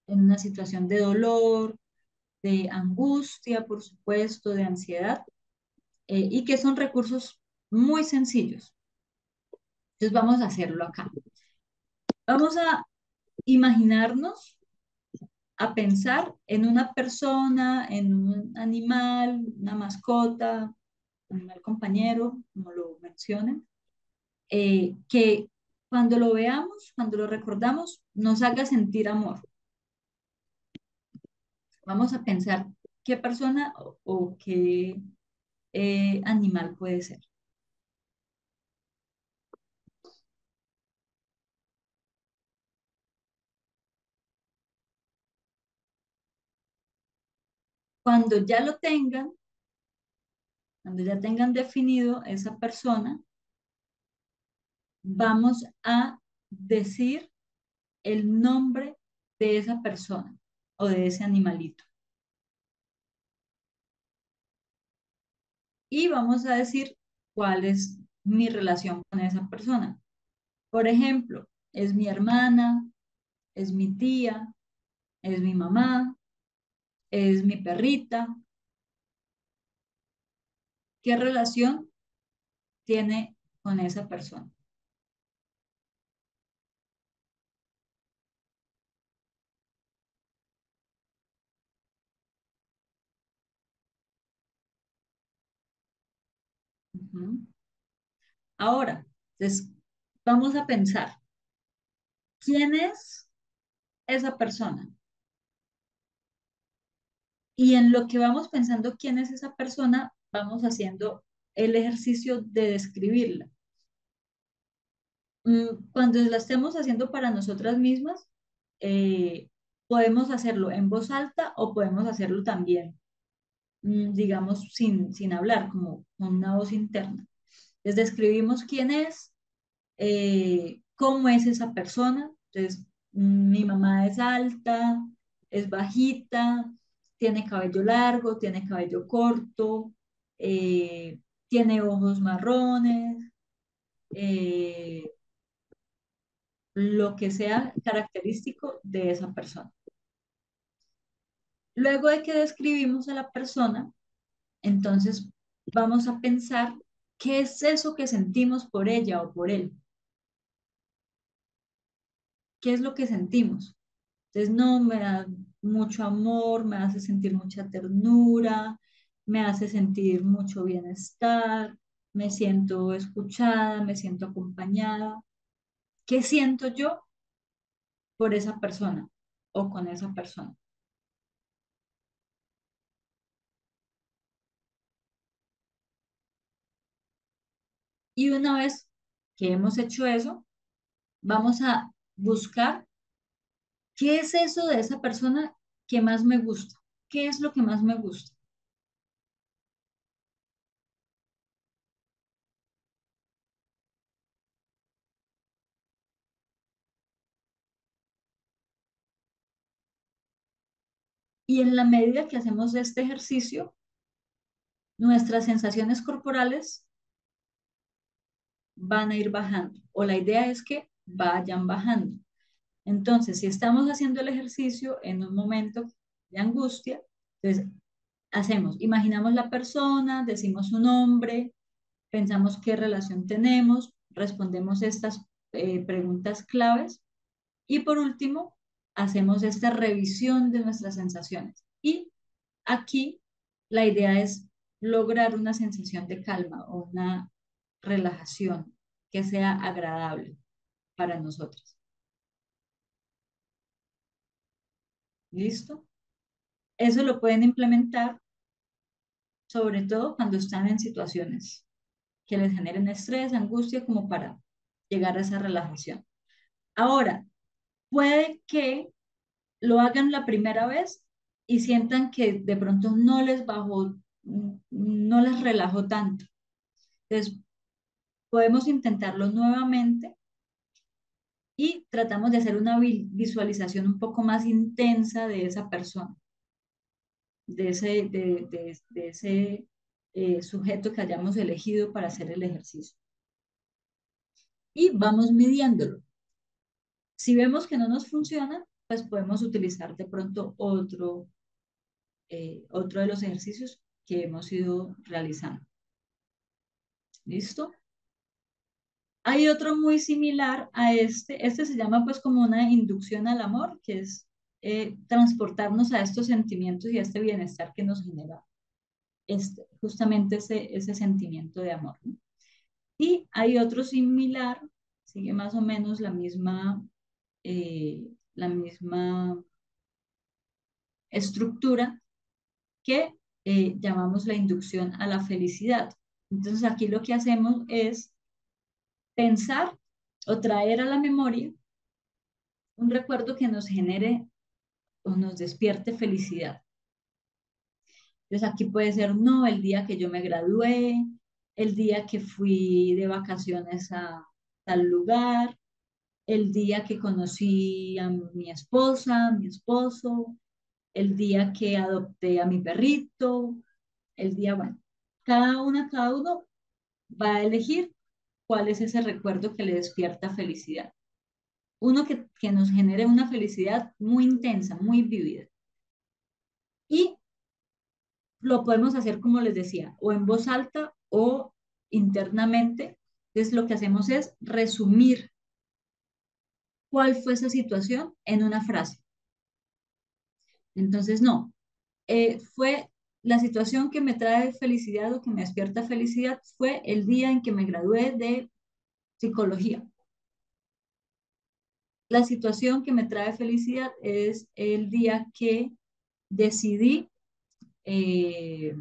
en una situación de dolor, de angustia, por supuesto, de ansiedad, y que son recursos muy sencillos. Entonces vamos a hacerlo acá. Vamos a imaginarnos, a pensar en una persona, en un animal, una mascota, animal compañero, como lo mencionen, que cuando lo veamos, cuando lo recordamos, nos haga sentir amor. Vamos a pensar qué persona o qué animal puede ser. Cuando ya lo tengan, cuando ya tengan definido esa persona, vamos a decir el nombre de esa persona o de ese animalito. Y vamos a decir cuál es mi relación con esa persona. Por ejemplo, es mi hermana, es mi tía, es mi mamá, es mi perrita. ¿Qué relación tiene con esa persona? Ujú. Ahora, entonces, vamos a pensar, ¿quién es esa persona? Y en lo que vamos pensando quién es esa persona, vamos haciendo el ejercicio de describirla. Cuando la estemos haciendo para nosotras mismas, eh, podemos hacerlo en voz alta o podemos hacerlo también, digamos, sin hablar, como con una voz interna. Les describimos quién es, cómo es esa persona. Entonces, mi mamá es alta, es bajita, tiene cabello largo, tiene cabello corto, eh, tiene ojos marrones, eh, lo que sea característico de esa persona. Luego de que describimos a la persona, entonces vamos a pensar qué es eso que sentimos por ella o por él. ¿Qué es lo que sentimos? Entonces, no, me da mucho amor, me hace sentir mucha ternura, me hace sentir mucho bienestar, me siento escuchada, me siento acompañada. ¿Qué siento yo por esa persona o con esa persona? Y una vez que hemos hecho eso, vamos a buscar qué es eso de esa persona que más me gusta. ¿Qué es lo que más me gusta? Y en la medida que hacemos este ejercicio, nuestras sensaciones corporales van a ir bajando, o la idea es que vayan bajando. Entonces, si estamos haciendo el ejercicio en un momento de angustia, entonces hacemos, imaginamos la persona, decimos su nombre, pensamos qué relación tenemos, respondemos estas preguntas claves y por último, hacemos esta revisión de nuestras sensaciones. Y aquí la idea es lograr una sensación de calma o una relajación que sea agradable para nosotros. ¿Listo? Eso lo pueden implementar sobre todo cuando están en situaciones que les generen estrés, angustia, como para llegar a esa relajación. Ahora, puede que lo hagan la primera vez y sientan que de pronto no les bajó, no les relajó tanto. Entonces, podemos intentarlo nuevamente y tratamos de hacer una visualización un poco más intensa de esa persona, de ese sujeto que hayamos elegido para hacer el ejercicio. Y vamos midiéndolo. Si vemos que no nos funciona, pues podemos utilizar de pronto otro de los ejercicios que hemos ido realizando. ¿Listo? Hay otro muy similar a este se llama pues como una inducción al amor, que es transportarnos a estos sentimientos y a este bienestar que nos genera justamente ese sentimiento de amor, ¿no? Y hay otro similar, sigue más o menos la misma estructura que llamamos la inducción a la felicidad. Entonces aquí lo que hacemos es pensar o traer a la memoria un recuerdo que nos genere o nos despierte felicidad. Entonces aquí puede ser, no, el día que yo me gradué, el día que fui de vacaciones a tal lugar, el día que conocí a mi esposa, a mi esposo, el día que adopté a mi perrito, el día, bueno, cada uno va a elegir cuál es ese recuerdo que le despierta felicidad. Uno que nos genere una felicidad muy intensa, muy vívida. Y lo podemos hacer, como les decía, o en voz alta o internamente. Entonces, lo que hacemos es resumir cuál fue esa situación en una frase. Entonces, no, fue la situación que me trae felicidad o que me despierta felicidad fue el día en que me gradué de psicología. La situación que me trae felicidad es el día que decidí eh,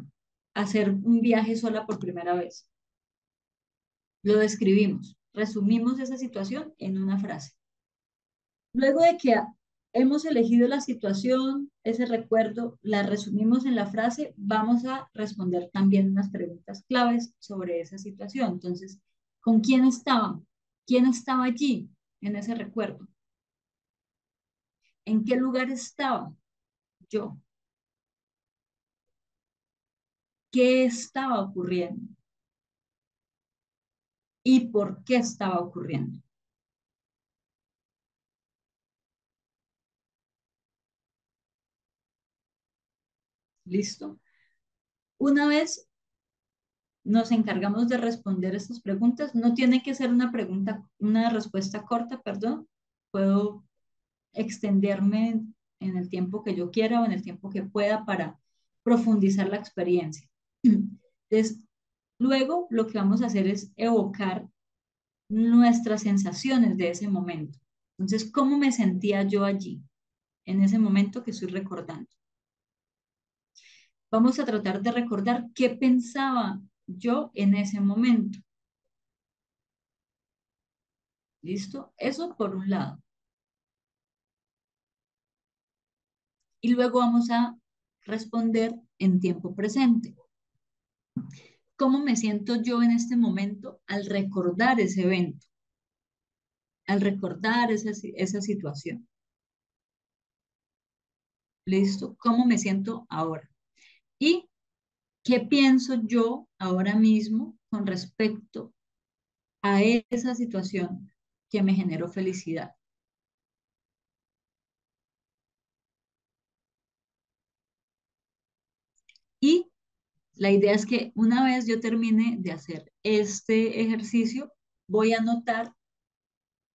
hacer un viaje sola por primera vez. Lo describimos, resumimos esa situación en una frase. Luego de que hemos elegido la situación, ese recuerdo, la resumimos en la frase, vamos a responder también unas preguntas claves sobre esa situación. Entonces, ¿con quién estaba? ¿Quién estaba allí en ese recuerdo? ¿En qué lugar estaba yo? ¿Qué estaba ocurriendo? ¿Y por qué estaba ocurriendo? ¿Listo? Una vez nos encargamos de responder estas preguntas, no tiene que ser una pregunta, una respuesta corta, perdón. Puedo extenderme en el tiempo que yo quiera o en el tiempo que pueda para profundizar la experiencia. Entonces, luego lo que vamos a hacer es evocar nuestras sensaciones de ese momento. Entonces, ¿cómo me sentía yo allí, en ese momento que estoy recordando? Vamos a tratar de recordar qué pensaba yo en ese momento. ¿Listo? Eso por un lado. Y luego vamos a responder en tiempo presente. ¿Cómo me siento yo en este momento al recordar ese evento, al recordar esa situación? ¿Listo? ¿Cómo me siento ahora? ¿Y qué pienso yo ahora mismo con respecto a esa situación que me generó felicidad? Y la idea es que una vez yo termine de hacer este ejercicio, voy a notar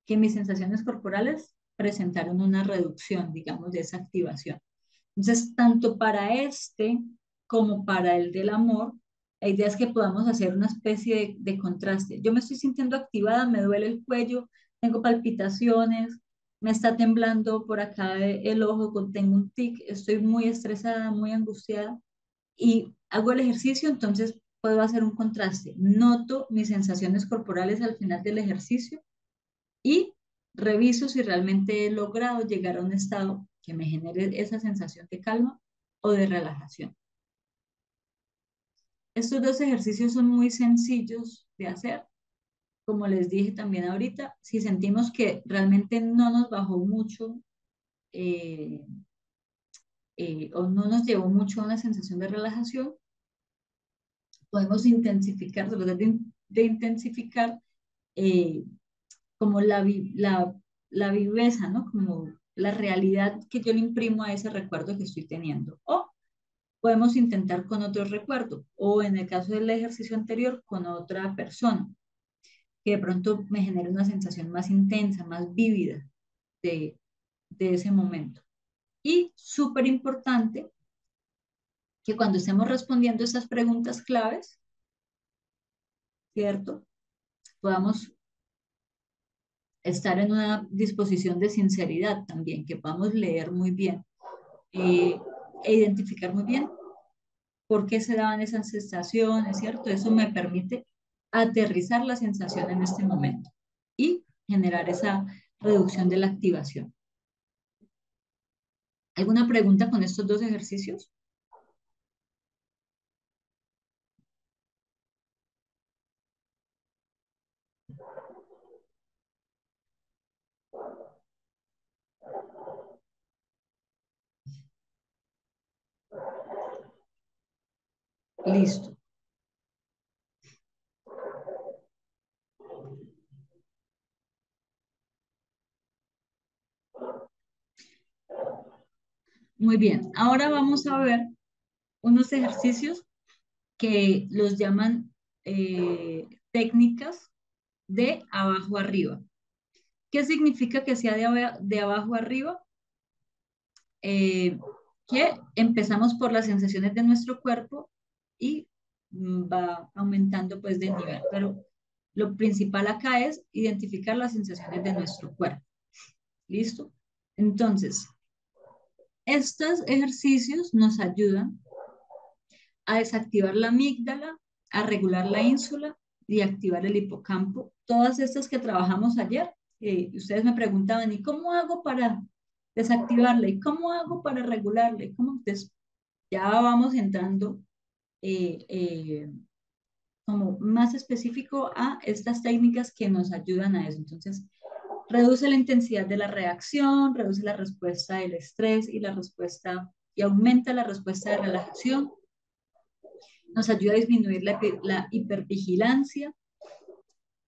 que mis sensaciones corporales presentaron una reducción, digamos, de esa activación. Entonces, tanto para este como para el del amor, la idea es que podamos hacer una especie de contraste. Yo me estoy sintiendo activada, me duele el cuello, tengo palpitaciones, me está temblando por acá el ojo, tengo un tic, estoy muy estresada, muy angustiada y hago el ejercicio, entonces puedo hacer un contraste. Noto mis sensaciones corporales al final del ejercicio y reviso si realmente he logrado llegar a un estado que me genere esa sensación de calma o de relajación. Estos dos ejercicios son muy sencillos de hacer. Como les dije también ahorita, si sentimos que realmente no nos bajó mucho eh, o no nos llevó mucho a una sensación de relajación, podemos intensificar, tratar de intensificar eh, como la viveza, ¿no? Como la realidad que yo le imprimo a ese recuerdo que estoy teniendo. O podemos intentar con otro recuerdo, o en el caso del ejercicio anterior, con otra persona, que de pronto me genere una sensación más intensa, más vívida de, de ese momento. Y súper importante que cuando estemos respondiendo estas preguntas claves, ¿cierto? Podamos estar en una disposición de sinceridad también, que podamos leer muy bien eh, e identificar muy bien por qué se daban esas sensaciones, ¿cierto? Eso me permite aterrizar la sensación en este momento y generar esa reducción de la activación. ¿Alguna pregunta con estos dos ejercicios? Listo. Muy bien. Ahora vamos a ver unos ejercicios que los llaman técnicas de abajo arriba. ¿Qué significa que sea de abajo arriba? eh, que empezamos por las sensaciones de nuestro cuerpo y va aumentando pues de nivel, pero lo principal acá es identificar las sensaciones de nuestro cuerpo. ¿Listo? Entonces, estos ejercicios nos ayudan a desactivar la amígdala, a regular la ínsula y activar el hipocampo. Todas estas que trabajamos ayer, ustedes me preguntaban, ¿y cómo hago para desactivarla? ¿Y cómo hago para regularla? ¿Y cómo? Entonces, ya vamos entrando como más específico a estas técnicas que nos ayudan a eso. Entonces, reduce la intensidad de la reacción, reduce la respuesta del estrés y la respuesta y aumenta la respuesta de relajación. Nos ayuda a disminuir la hipervigilancia,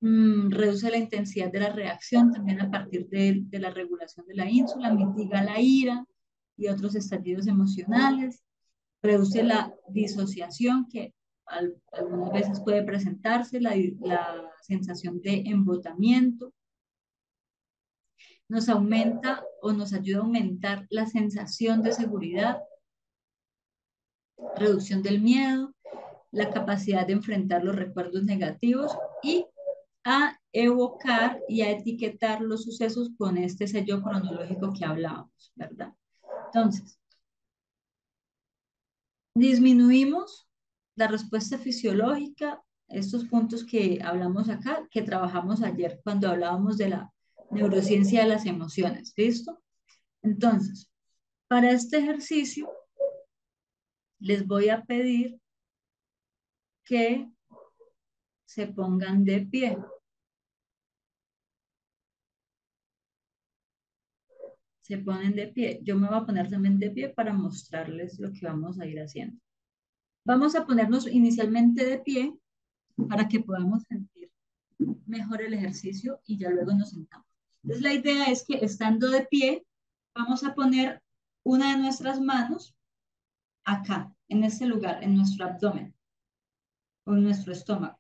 reduce la intensidad de la reacción también a partir de la regulación de la ínsula, mitiga la ira y otros estallidos emocionales, reduce la disociación que algunas veces puede presentarse, la sensación de embotamiento, nos aumenta o nos ayuda a aumentar la sensación de seguridad, reducción del miedo, la capacidad de enfrentar los recuerdos negativos y a evocar y a etiquetar los sucesos con este sello cronológico que hablábamos, ¿verdad? Entonces, disminuimos la respuesta fisiológica, estos puntos que hablamos acá, que trabajamos ayer cuando hablábamos de la neurociencia de las emociones, ¿listo? Entonces, para este ejercicio, les voy a pedir que se pongan de pie. Se ponen de pie. Yo me voy a poner también de pie para mostrarles lo que vamos a ir haciendo. Vamos a ponernos inicialmente de pie para que podamos sentir mejor el ejercicio y ya luego nos sentamos. Entonces la idea es que estando de pie, vamos a poner una de nuestras manos acá, en este lugar, en nuestro abdomen o en nuestro estómago.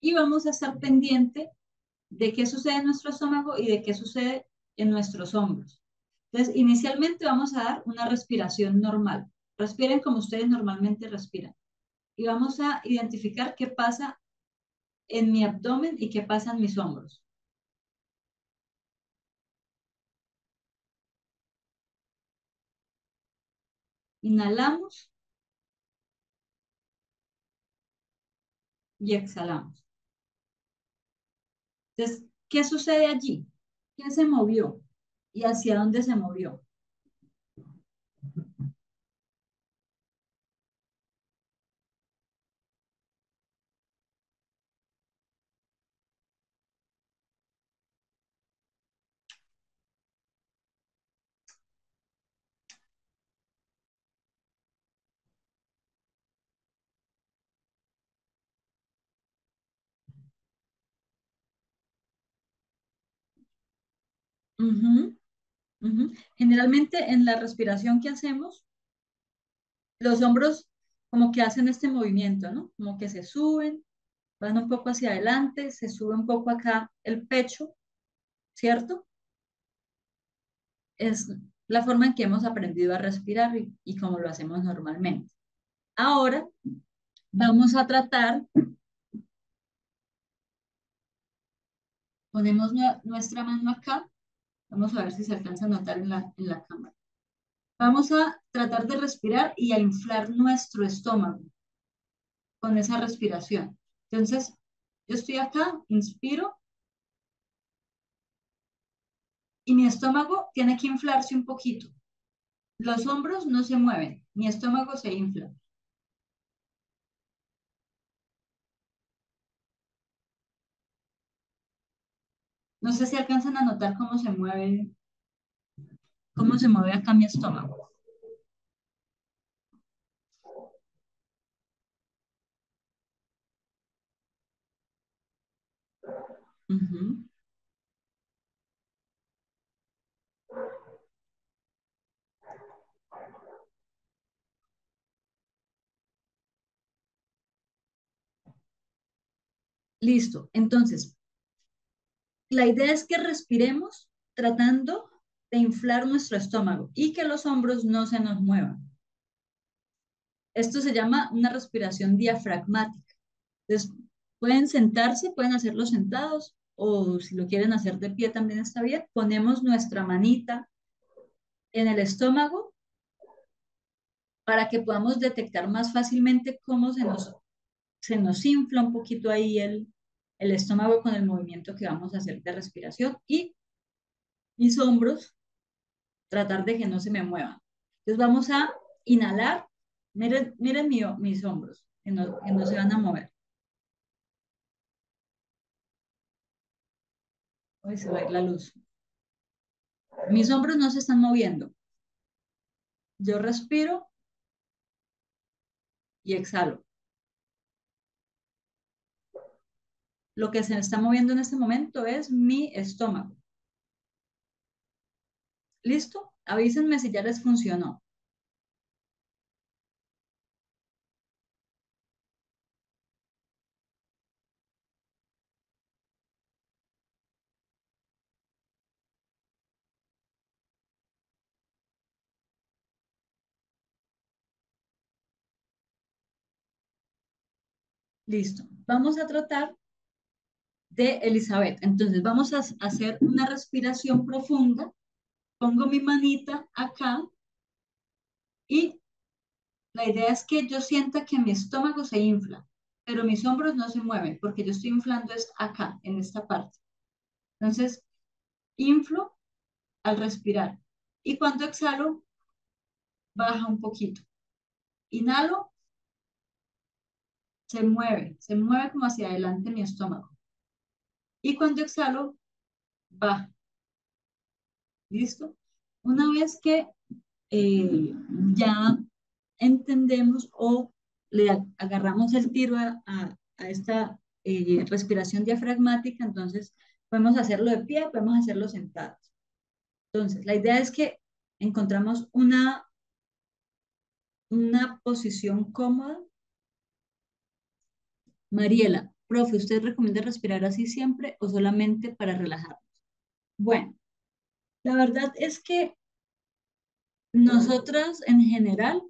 Y vamos a estar pendiente de qué sucede en nuestro estómago y de qué sucede en nuestros hombros. Entonces, inicialmente vamos a dar una respiración normal. Respiren como ustedes normalmente respiran. Y vamos a identificar qué pasa en mi abdomen y qué pasa en mis hombros. Inhalamos y exhalamos. Entonces, ¿qué sucede allí? ¿Qué se movió? ¿Y hacia dónde se movió? Ujú, ujú. Generalmente en la respiración que hacemos, los hombros como que hacen este movimiento, ¿no? Como que se suben, van un poco hacia adelante, se sube un poco acá el pecho, ¿cierto? Es la forma en que hemos aprendido a respirar y como lo hacemos normalmente. Ahora vamos a tratar, ponemos nuestra mano acá, vamos a ver si se alcanza a notar en la cámara. Vamos a tratar de respirar y a inflar nuestro estómago con esa respiración. Entonces, yo estoy acá, inspiro y mi estómago tiene que inflarse un poquito. Los hombros no se mueven, mi estómago se infla. No sé si alcanzan a notar cómo se mueve acá mi estómago. Ujú. Listo. Entonces, la idea es que respiremos tratando de inflar nuestro estómago y que los hombros no se nos muevan. Esto se llama una respiración diafragmática. Entonces, pueden sentarse, pueden hacerlo sentados o si lo quieren hacer de pie también está bien. Ponemos nuestra manita en el estómago para que podamos detectar más fácilmente cómo se nos infla un poquito ahí el estómago con el movimiento que vamos a hacer de respiración y mis hombros, tratar de que no se me muevan. Entonces vamos a inhalar. Miren, miren mis hombros, que no se van a mover. Hoy se va a ir la luz. Mis hombros no se están moviendo. Yo respiro y exhalo. Lo que se está moviendo en este momento es mi estómago. ¿Listo? Avísenme si ya les funcionó. Listo. Vamos a tratar de Elizabeth. Entonces vamos a hacer una respiración profunda. Pongo mi manita acá y la idea es que yo sienta que mi estómago se infla, pero mis hombros no se mueven porque yo estoy inflando es acá, en esta parte. Entonces, inflo al respirar y cuando exhalo, baja un poquito. Inhalo, se mueve como hacia adelante mi estómago. Y cuando exhalo, baja. ¿Listo? Una vez que eh, ya entendemos o agarramos el tiro a esta respiración diafragmática, entonces podemos hacerlo de pie, podemos hacerlo sentados. Entonces, la idea es que encontramos una posición cómoda. Mariela, profe, ¿usted recomienda respirar así siempre o solamente para relajarnos? Bueno, la verdad es que nosotras en general,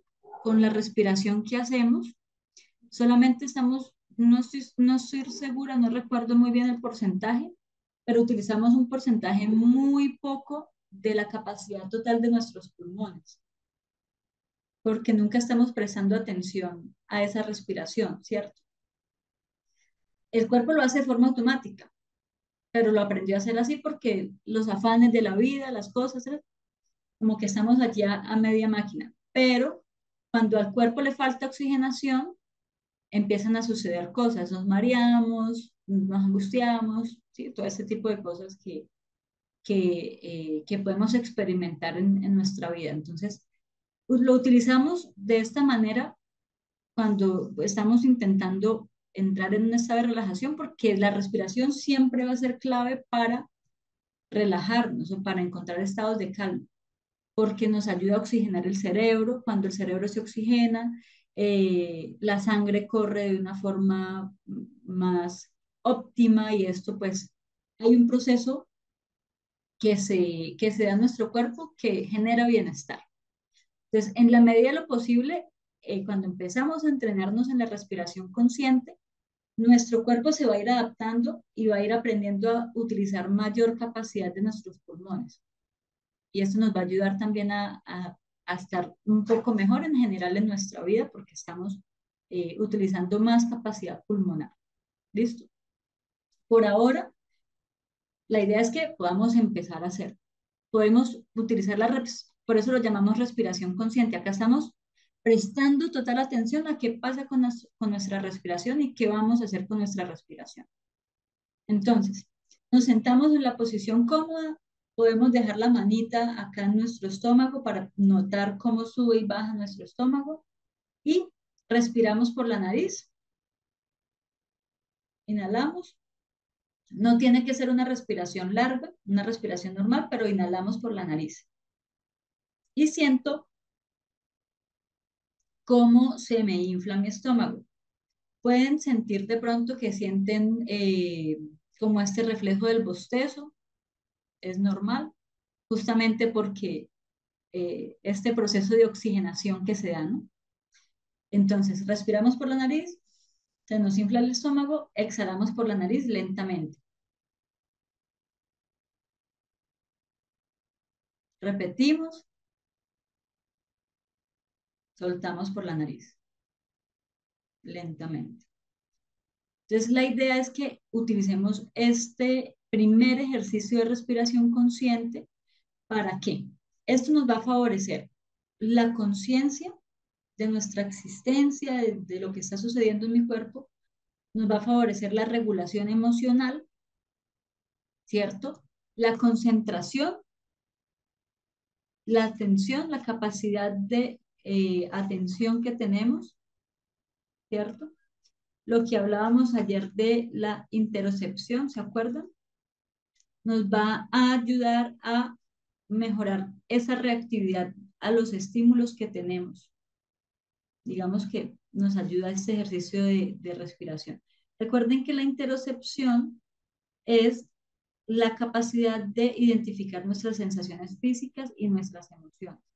con la respiración que hacemos, solamente estamos, no estoy segura, no recuerdo muy bien el porcentaje, pero utilizamos un porcentaje muy poco de la capacidad total de nuestros pulmones, porque nunca estamos prestando atención a esa respiración, ¿cierto? El cuerpo lo hace de forma automática, pero lo aprendió a hacer así porque los afanes de la vida, las cosas, ¿eh? Como que estamos allí a media máquina. Pero cuando al cuerpo le falta oxigenación, empiezan a suceder cosas, nos mareamos, nos angustiamos, ¿sí? Todo ese tipo de cosas que podemos experimentar en nuestra vida. Entonces, pues, lo utilizamos de esta manera cuando estamos intentando entrar en un estado de relajación, porque la respiración siempre va a ser clave para relajarnos o para encontrar estados de calma, porque nos ayuda a oxigenar el cerebro. Cuando el cerebro se oxigena, la sangre corre de una forma más óptima y esto pues hay un proceso que se da en nuestro cuerpo que genera bienestar. Entonces, en la medida de lo posible, cuando empezamos a entrenarnos en la respiración consciente, nuestro cuerpo se va a ir adaptando y va a ir aprendiendo a utilizar mayor capacidad de nuestros pulmones. Y esto nos va a ayudar también a estar un poco mejor en general en nuestra vida porque estamos utilizando más capacidad pulmonar. ¿Listo? Por ahora, la idea es que podamos empezar a hacer. Podemos utilizar por eso lo llamamos respiración consciente. Acá estamos prestando total atención a qué pasa con nuestra respiración y qué vamos a hacer con nuestra respiración. Entonces, nos sentamos en la posición cómoda, podemos dejar la manita acá en nuestro estómago para notar cómo sube y baja nuestro estómago y respiramos por la nariz, inhalamos. No tiene que ser una respiración larga, una respiración normal, pero inhalamos por la nariz. Y siento cómo se me infla mi estómago. Pueden sentir de pronto que sienten como este reflejo del bostezo, es normal, justamente porque este proceso de oxigenación que se da, ¿no? Entonces, respiramos por la nariz, se nos infla el estómago, exhalamos por la nariz lentamente. Repetimos, soltamos por la nariz, lentamente. Entonces, la idea es que utilicemos este primer ejercicio de respiración consciente. ¿Para qué? Esto nos va a favorecer la conciencia de nuestra existencia, de lo que está sucediendo en mi cuerpo, nos va a favorecer la regulación emocional, ¿cierto? La concentración, la atención, la capacidad de atención que tenemos, ¿cierto? Lo que hablábamos ayer de la interocepción, ¿se acuerdan? Nos va a ayudar a mejorar esa reactividad a los estímulos que tenemos. Digamos que nos ayuda este ejercicio de respiración. Recuerden que la interocepción es la capacidad de identificar nuestras sensaciones físicas y nuestras emociones.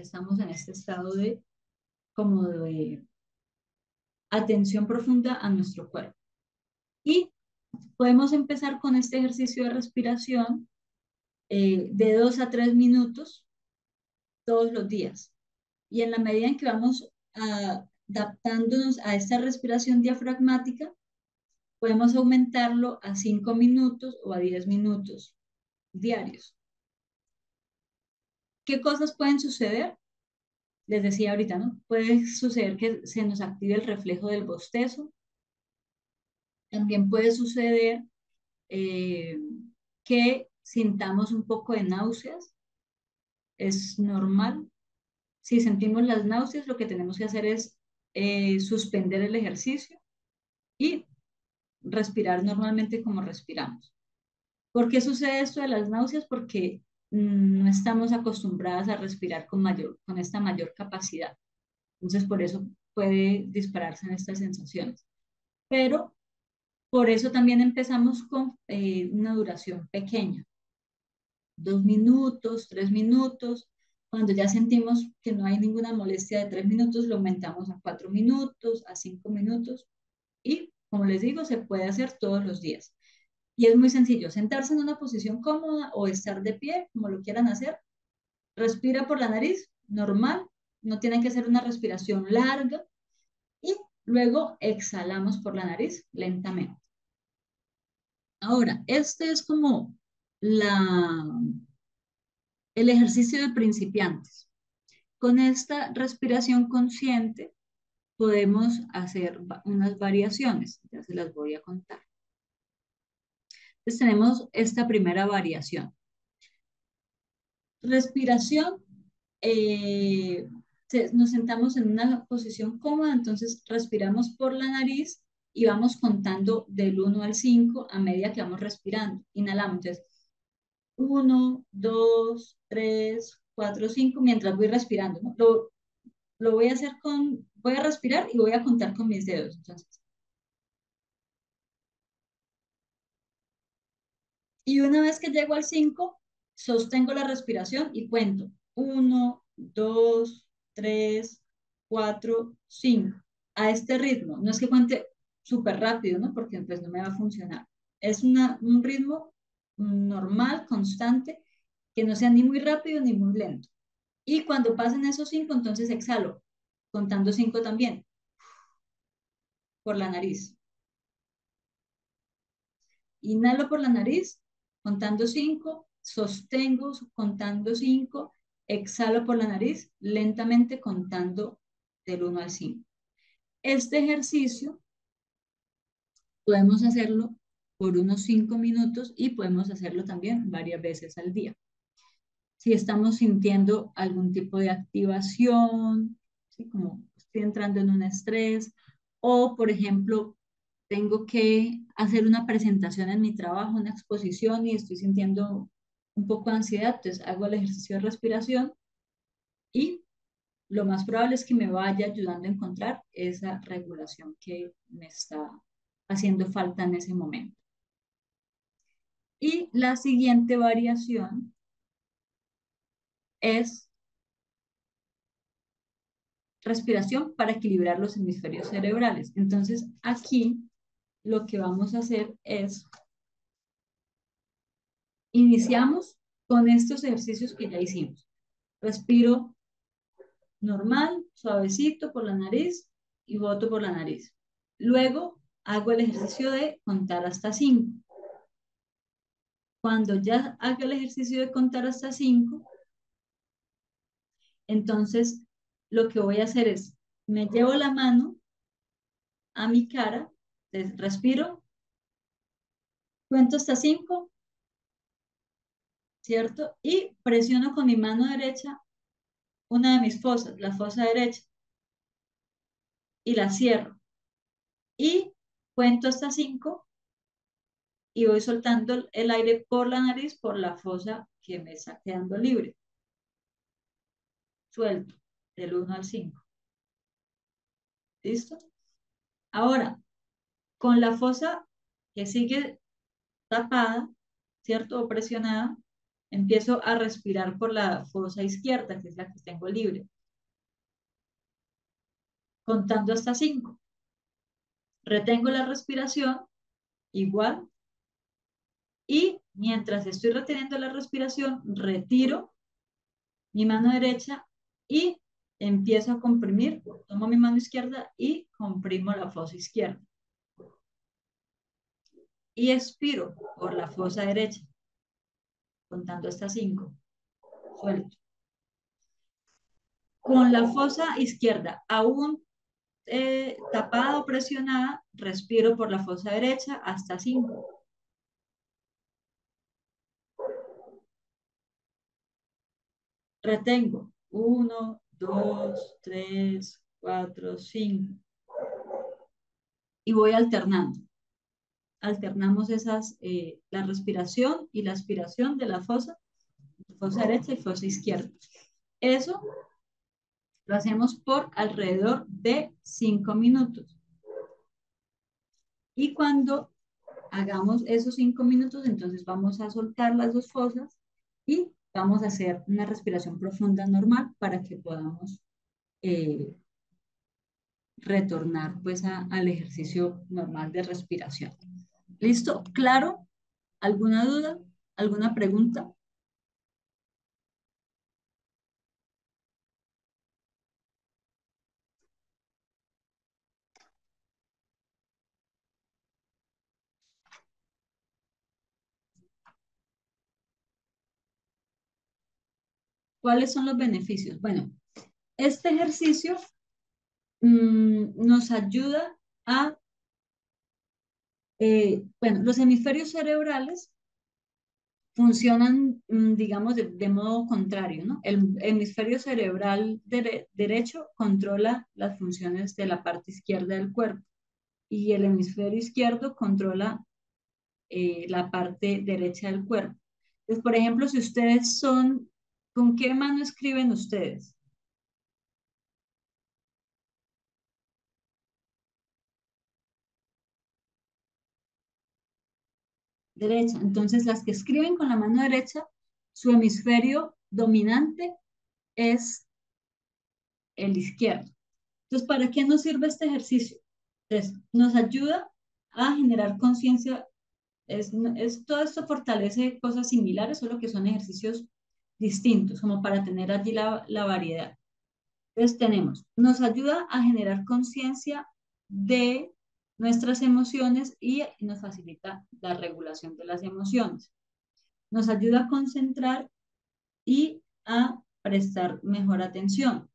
Estamos en este estado de como de atención profunda a nuestro cuerpo. Y podemos empezar con este ejercicio de respiración de 2 a 3 minutos todos los días. Y en la medida en que vamos adaptándonos a esta respiración diafragmática, podemos aumentarlo a 5 minutos o a 10 minutos diarios. ¿Qué cosas pueden suceder? Les decía ahorita, ¿no? Puede suceder que se nos active el reflejo del bostezo. También puede suceder eh, que sintamos un poco de náuseas. Es normal. Si sentimos las náuseas, lo que tenemos que hacer es suspender el ejercicio y respirar normalmente como respiramos. ¿Por qué sucede esto de las náuseas? Porque no estamos acostumbradas a respirar con esta mayor capacidad. Entonces, por eso puede dispararse en estas sensaciones. Pero por eso también empezamos con una duración pequeña, 2 minutos, 3 minutos. Cuando ya sentimos que no hay ninguna molestia de 3 minutos, lo aumentamos a 4 minutos, a 5 minutos. Y como les digo, se puede hacer todos los días. Y es muy sencillo, sentarse en una posición cómoda o estar de pie, como lo quieran hacer. Respira por la nariz, normal, no tiene que ser una respiración larga. Y luego exhalamos por la nariz lentamente. Ahora, este es como la, el ejercicio de principiantes. Con esta respiración consciente podemos hacer unas variaciones, ya se las voy a contar. Entonces tenemos esta primera variación. Respiración, eh, nos sentamos en una posición cómoda, entonces respiramos por la nariz y vamos contando del 1 al 5 a medida que vamos respirando. Inhalamos, entonces 1, 2, 3, 4, 5, mientras voy respirando, ¿no? Lo voy a hacer voy a respirar y voy a contar con mis dedos. Entonces, y una vez que llego al 5, sostengo la respiración y cuento 1, 2, 3, 4, 5. A este ritmo. No es que cuente súper rápido, ¿no? Porque pues no me va a funcionar. Es un ritmo normal, constante, que no sea ni muy rápido ni muy lento. Y cuando pasen esos 5, entonces exhalo, contando 5 también, por la nariz. Inhalo por la nariz, contando 5, sostengo contando 5, exhalo por la nariz, lentamente contando del 1 al 5. Este ejercicio podemos hacerlo por unos 5 minutos y podemos hacerlo también varias veces al día. Si estamos sintiendo algún tipo de activación, ¿sí? Como estoy entrando en un estrés, o por ejemplo, tengo que hacer una presentación en mi trabajo, una exposición y estoy sintiendo un poco de ansiedad, entonces hago el ejercicio de respiración y lo más probable es que me vaya ayudando a encontrar esa regulación que me está haciendo falta en ese momento. Y la siguiente variación es respiración para equilibrar los hemisferios cerebrales. Entonces, aquí lo que vamos a hacer es, iniciamos con estos ejercicios que ya hicimos. Respiro normal, suavecito por la nariz y boto por la nariz. Luego hago el ejercicio de contar hasta 5. Cuando ya haga el ejercicio de contar hasta 5, entonces lo que voy a hacer es, me llevo la mano a mi cara, respiro, cuento hasta 5, ¿cierto? Y presiono con mi mano derecha una de mis fosas, la fosa derecha, y la cierro. Y cuento hasta 5 y voy soltando el aire por la nariz, por la fosa que me está quedando libre. Suelto del 1 al 5. ¿Listo? Ahora, con la fosa que sigue tapada, ¿cierto? O presionada, empiezo a respirar por la fosa izquierda, que es la que tengo libre, contando hasta 5. Retengo la respiración, igual, y mientras estoy reteniendo la respiración, retiro mi mano derecha y empiezo a comprimir. Tomo mi mano izquierda y comprimo la fosa izquierda. Y expiro por la fosa derecha, contando hasta 5. Suelto. Con la fosa izquierda aún tapada o presionada, respiro por la fosa derecha hasta 5. Retengo. 1, 2, 3, 4, 5. Y voy alternando. Alternamos la respiración y la aspiración de la fosa derecha y fosa izquierda. Eso lo hacemos por alrededor de 5 minutos. Y cuando hagamos esos 5 minutos, entonces vamos a soltar las dos fosas y vamos a hacer una respiración profunda normal para que podamos eh, retornar pues al ejercicio normal de respiración. ¿Listo? ¿Claro? ¿Alguna duda? ¿Alguna pregunta? ¿Cuáles son los beneficios? Bueno, este ejercicio nos ayuda a, bueno, los hemisferios cerebrales funcionan, digamos, de modo contrario, ¿no? El hemisferio cerebral derecho controla las funciones de la parte izquierda del cuerpo y el hemisferio izquierdo controla la parte derecha del cuerpo. Entonces, por ejemplo, si ustedes son, ¿con qué mano escriben ustedes? Derecha. Entonces, las que escriben con la mano derecha, su hemisferio dominante es el izquierdo. Entonces, ¿para qué nos sirve este ejercicio? Entonces, nos ayuda a generar conciencia. Todo esto fortalece cosas similares, solo que son ejercicios distintos, como para tener allí la variedad. Entonces, nos ayuda a generar conciencia de nuestras emociones y nos facilita la regulación de las emociones. Nos ayuda a concentrar y a prestar mejor atención.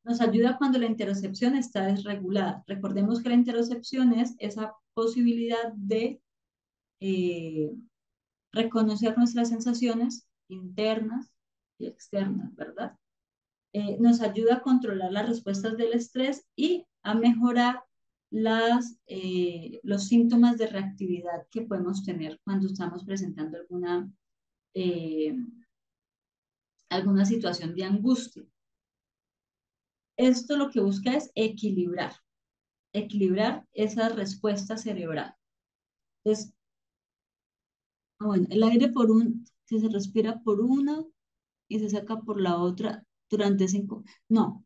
Nos ayuda cuando la interocepción está desregulada. Recordemos que la interocepción es esa posibilidad de eh, reconocer nuestras sensaciones internas y externas, ¿verdad? Nos ayuda a controlar las respuestas del estrés y a mejorar los síntomas de reactividad que podemos tener cuando estamos presentando eh, alguna situación de angustia. Esto lo que busca es equilibrar esa respuesta cerebral. Entonces, bueno, el aire si se respira por una y se saca por la otra durante 5. No,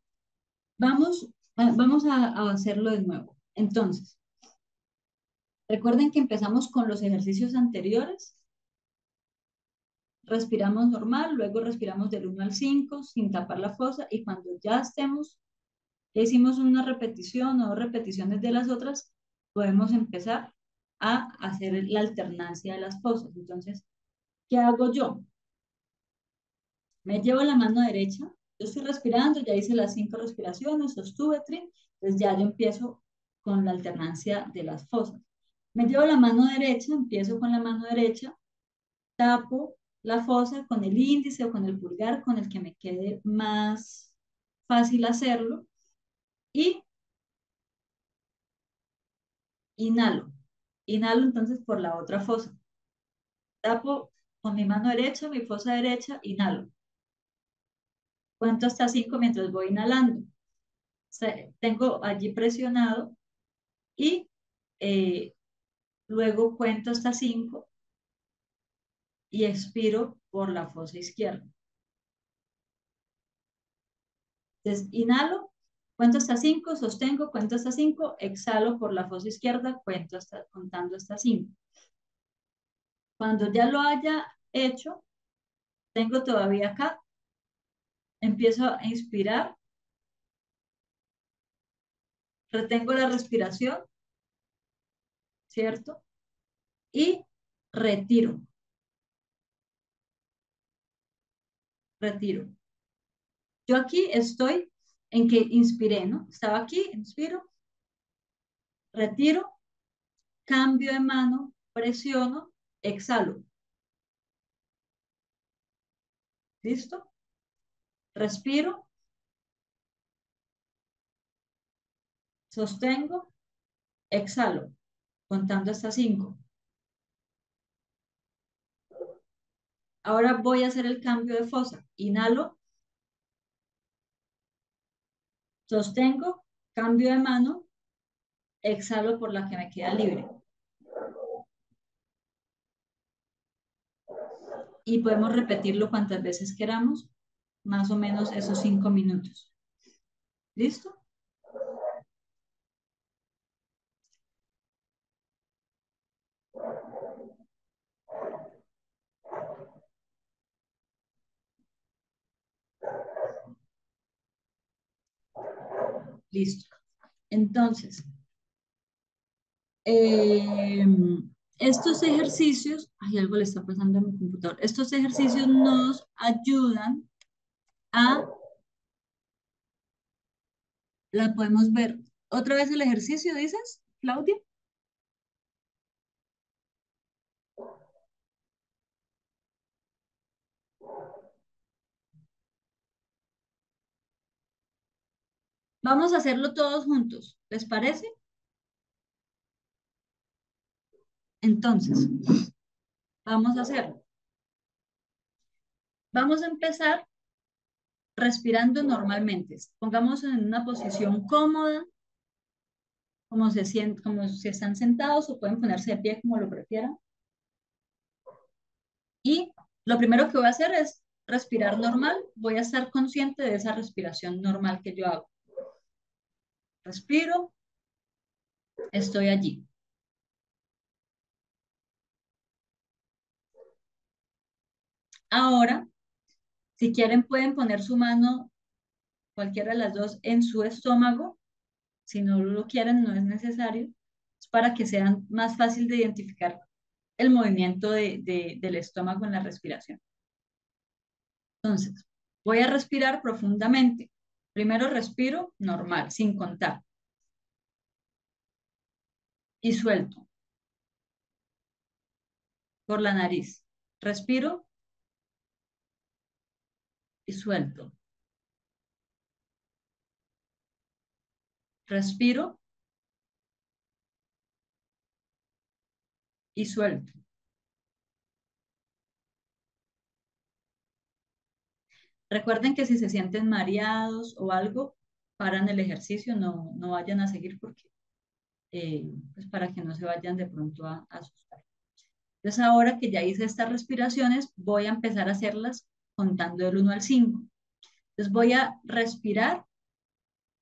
vamos a hacerlo de nuevo. Entonces, recuerden que empezamos con los ejercicios anteriores. respiramos normal, luego respiramos del 1 al 5 sin tapar la fosa y cuando ya hicimos una repetición o dos repeticiones de las otras, podemos empezar a hacer la alternancia de las fosas. Entonces, ¿qué hago yo? Me llevo la mano derecha, yo estoy respirando, ya hice las 5 respiraciones, sostuve, trin, entonces ya yo empiezo con la alternancia de las fosas. Me llevo la mano derecha, empiezo con la mano derecha, tapo la fosa con el índice o con el pulgar, con el que me quede más fácil hacerlo, y inhalo. Inhalo entonces por la otra fosa. Tapo con mi mano derecha, mi fosa derecha, inhalo. Cuento hasta 5 mientras voy inhalando. Tengo allí presionado y eh, luego cuento hasta 5 y expiro por la fosa izquierda. Entonces, inhalo, cuento hasta 5, sostengo, cuento hasta 5, exhalo por la fosa izquierda, contando hasta 5. Cuando ya lo haya hecho, tengo todavía acá, empiezo a inspirar, retengo la respiración, ¿cierto? Y retiro, retiro. Yo aquí estoy en que inspiré, ¿no? Estaba aquí, inspiro, retiro, cambio de mano, presiono, exhalo. ¿Listo? Respiro, sostengo, exhalo, contando hasta 5. Ahora voy a hacer el cambio de fosa. Inhalo, sostengo, cambio de mano, exhalo por la que me queda libre. Y podemos repetirlo cuantas veces queramos, más o menos esos 5 minutos. ¿Listo? Listo. Entonces, eh, estos ejercicios, ay, algo le está pasando a mi computador. Estos ejercicios nos ayudan a, la podemos ver. ¿Otra vez el ejercicio, dices, Claudia? Vamos a hacerlo todos juntos, ¿les parece? Entonces, vamos a hacerlo. Vamos a empezar respirando normalmente. Pongamos en una posición cómoda, como si están sentados o pueden ponerse de pie como lo prefieran. Y lo primero que voy a hacer es respirar normal. Voy a estar consciente de esa respiración normal que yo hago. Respiro, estoy allí. Ahora, si quieren, pueden poner su mano, cualquiera de las dos, en su estómago. Si no lo quieren, no es necesario. Es para que sea más fácil de identificar el movimiento del estómago en la respiración. Entonces, voy a respirar profundamente. Primero respiro normal, sin contar. Y suelto por la nariz. Respiro y suelto. Respiro y suelto. Recuerden que si se sienten mareados o algo, paran el ejercicio, no vayan a seguir porque, pues para que no se vayan de pronto a asustar. Entonces ahora que ya hice estas respiraciones, voy a empezar a hacerlas contando del 1 al 5. Entonces voy a respirar.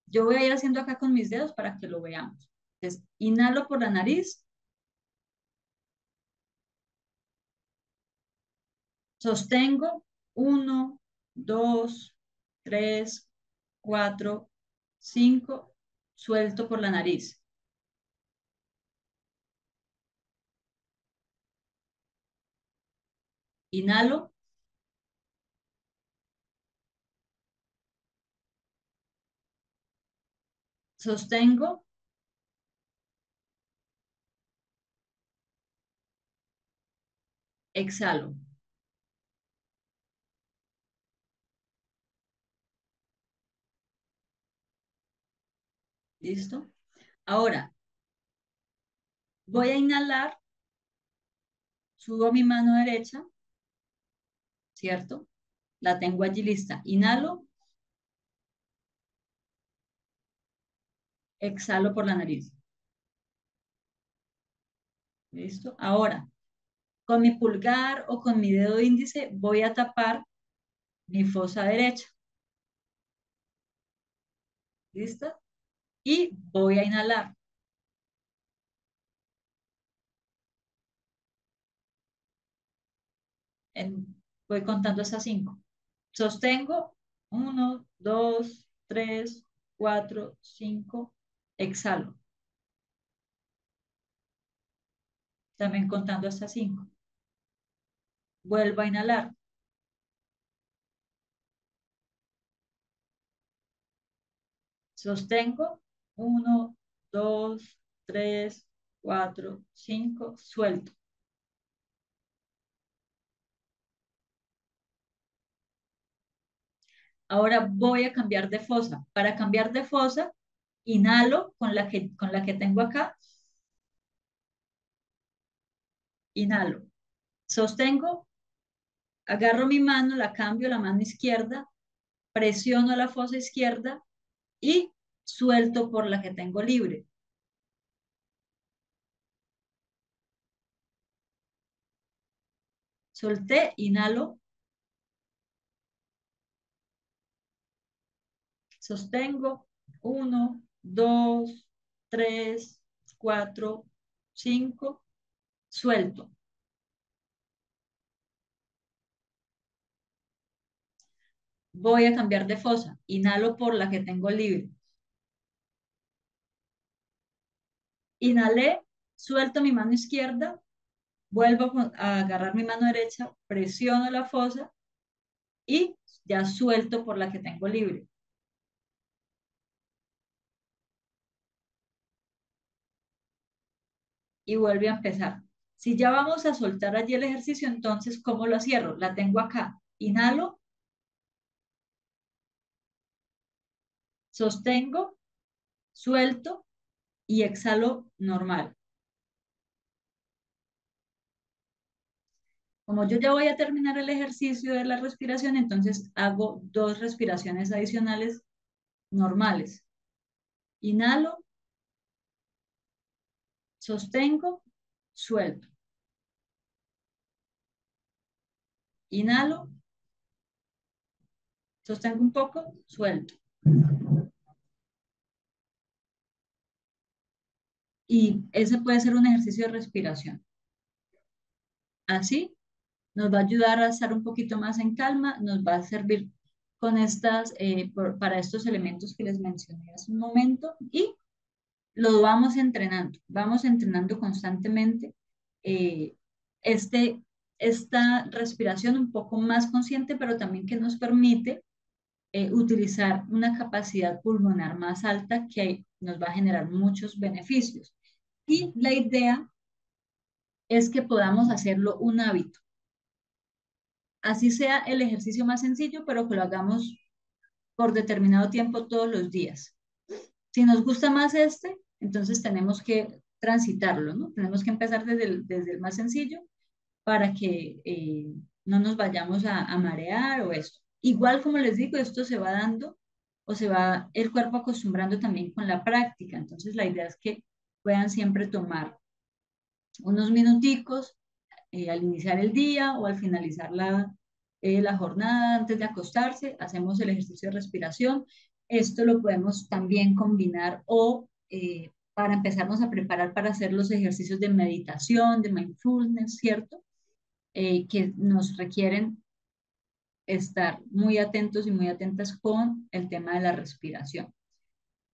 Yo voy a ir haciendo acá con mis dedos para que lo veamos. Entonces, inhalo por la nariz, Sostengo 1, 2, 3, 4, 5. Suelto por la nariz. Inhalo, sostengo, exhalo. ¿Listo? Ahora, voy a inhalar, subo mi mano derecha, ¿cierto? La tengo allí lista. Inhalo, exhalo por la nariz. ¿Listo? Ahora, con mi pulgar o con mi dedo índice voy a tapar mi fosa derecha. ¿Listo? Y voy a inhalar. Voy contando hasta 5. Sostengo. 1, 2, 3, 4, 5. Exhalo. También contando hasta 5. Vuelvo a inhalar. Sostengo. 1, 2, 3, 4, 5. Suelto. Ahora voy a cambiar de fosa. Para cambiar de fosa, inhalo con la que tengo acá. Inhalo. Sostengo. Agarro mi mano, la cambio, la mano izquierda. Presiono la fosa izquierda y suelto por la que tengo libre. Solté, inhalo, sostengo. 1, 2, 3, 4, 5. Suelto. Voy a cambiar de fosa. Inhalo por la que tengo libre. Inhalé, suelto mi mano izquierda, vuelvo a agarrar mi mano derecha, presiono la fosa y ya suelto por la que tengo libre. Y vuelve a empezar. Si ya vamos a soltar allí el ejercicio, entonces, ¿cómo lo cierro? La tengo acá. Inhalo, sostengo, suelto y exhalo normal. Como yo ya voy a terminar el ejercicio de la respiración, entonces hago 2 respiraciones adicionales normales. Inhalo, sostengo, suelto. Inhalo, sostengo un poco, suelto. Y ese puede ser un ejercicio de respiración. Así nos va a ayudar a estar un poquito más en calma, nos va a servir con para estos elementos que les mencioné hace un momento y lo vamos entrenando constantemente eh, este, esta respiración un poco más consciente, pero también que nos permite utilizar una capacidad pulmonar más alta que nos va a generar muchos beneficios. Y la idea es que podamos hacerlo un hábito. Así sea el ejercicio más sencillo, pero que lo hagamos por determinado tiempo todos los días. Si nos gusta más entonces tenemos que transitarlo, ¿no? Tenemos que empezar desde el más sencillo para que no nos vayamos a marear o esto. Igual como les digo, esto se va dando o se va el cuerpo acostumbrando también con la práctica. Entonces la idea es que puedan siempre tomar unos minuticos al iniciar el día o al finalizar la jornada antes de acostarse, hacemos el ejercicio de respiración. Esto lo podemos también combinar o para empezarnos a preparar para hacer los ejercicios de meditación, de mindfulness, ¿cierto? que nos requieren estar muy atentos y muy atentas con el tema de la respiración.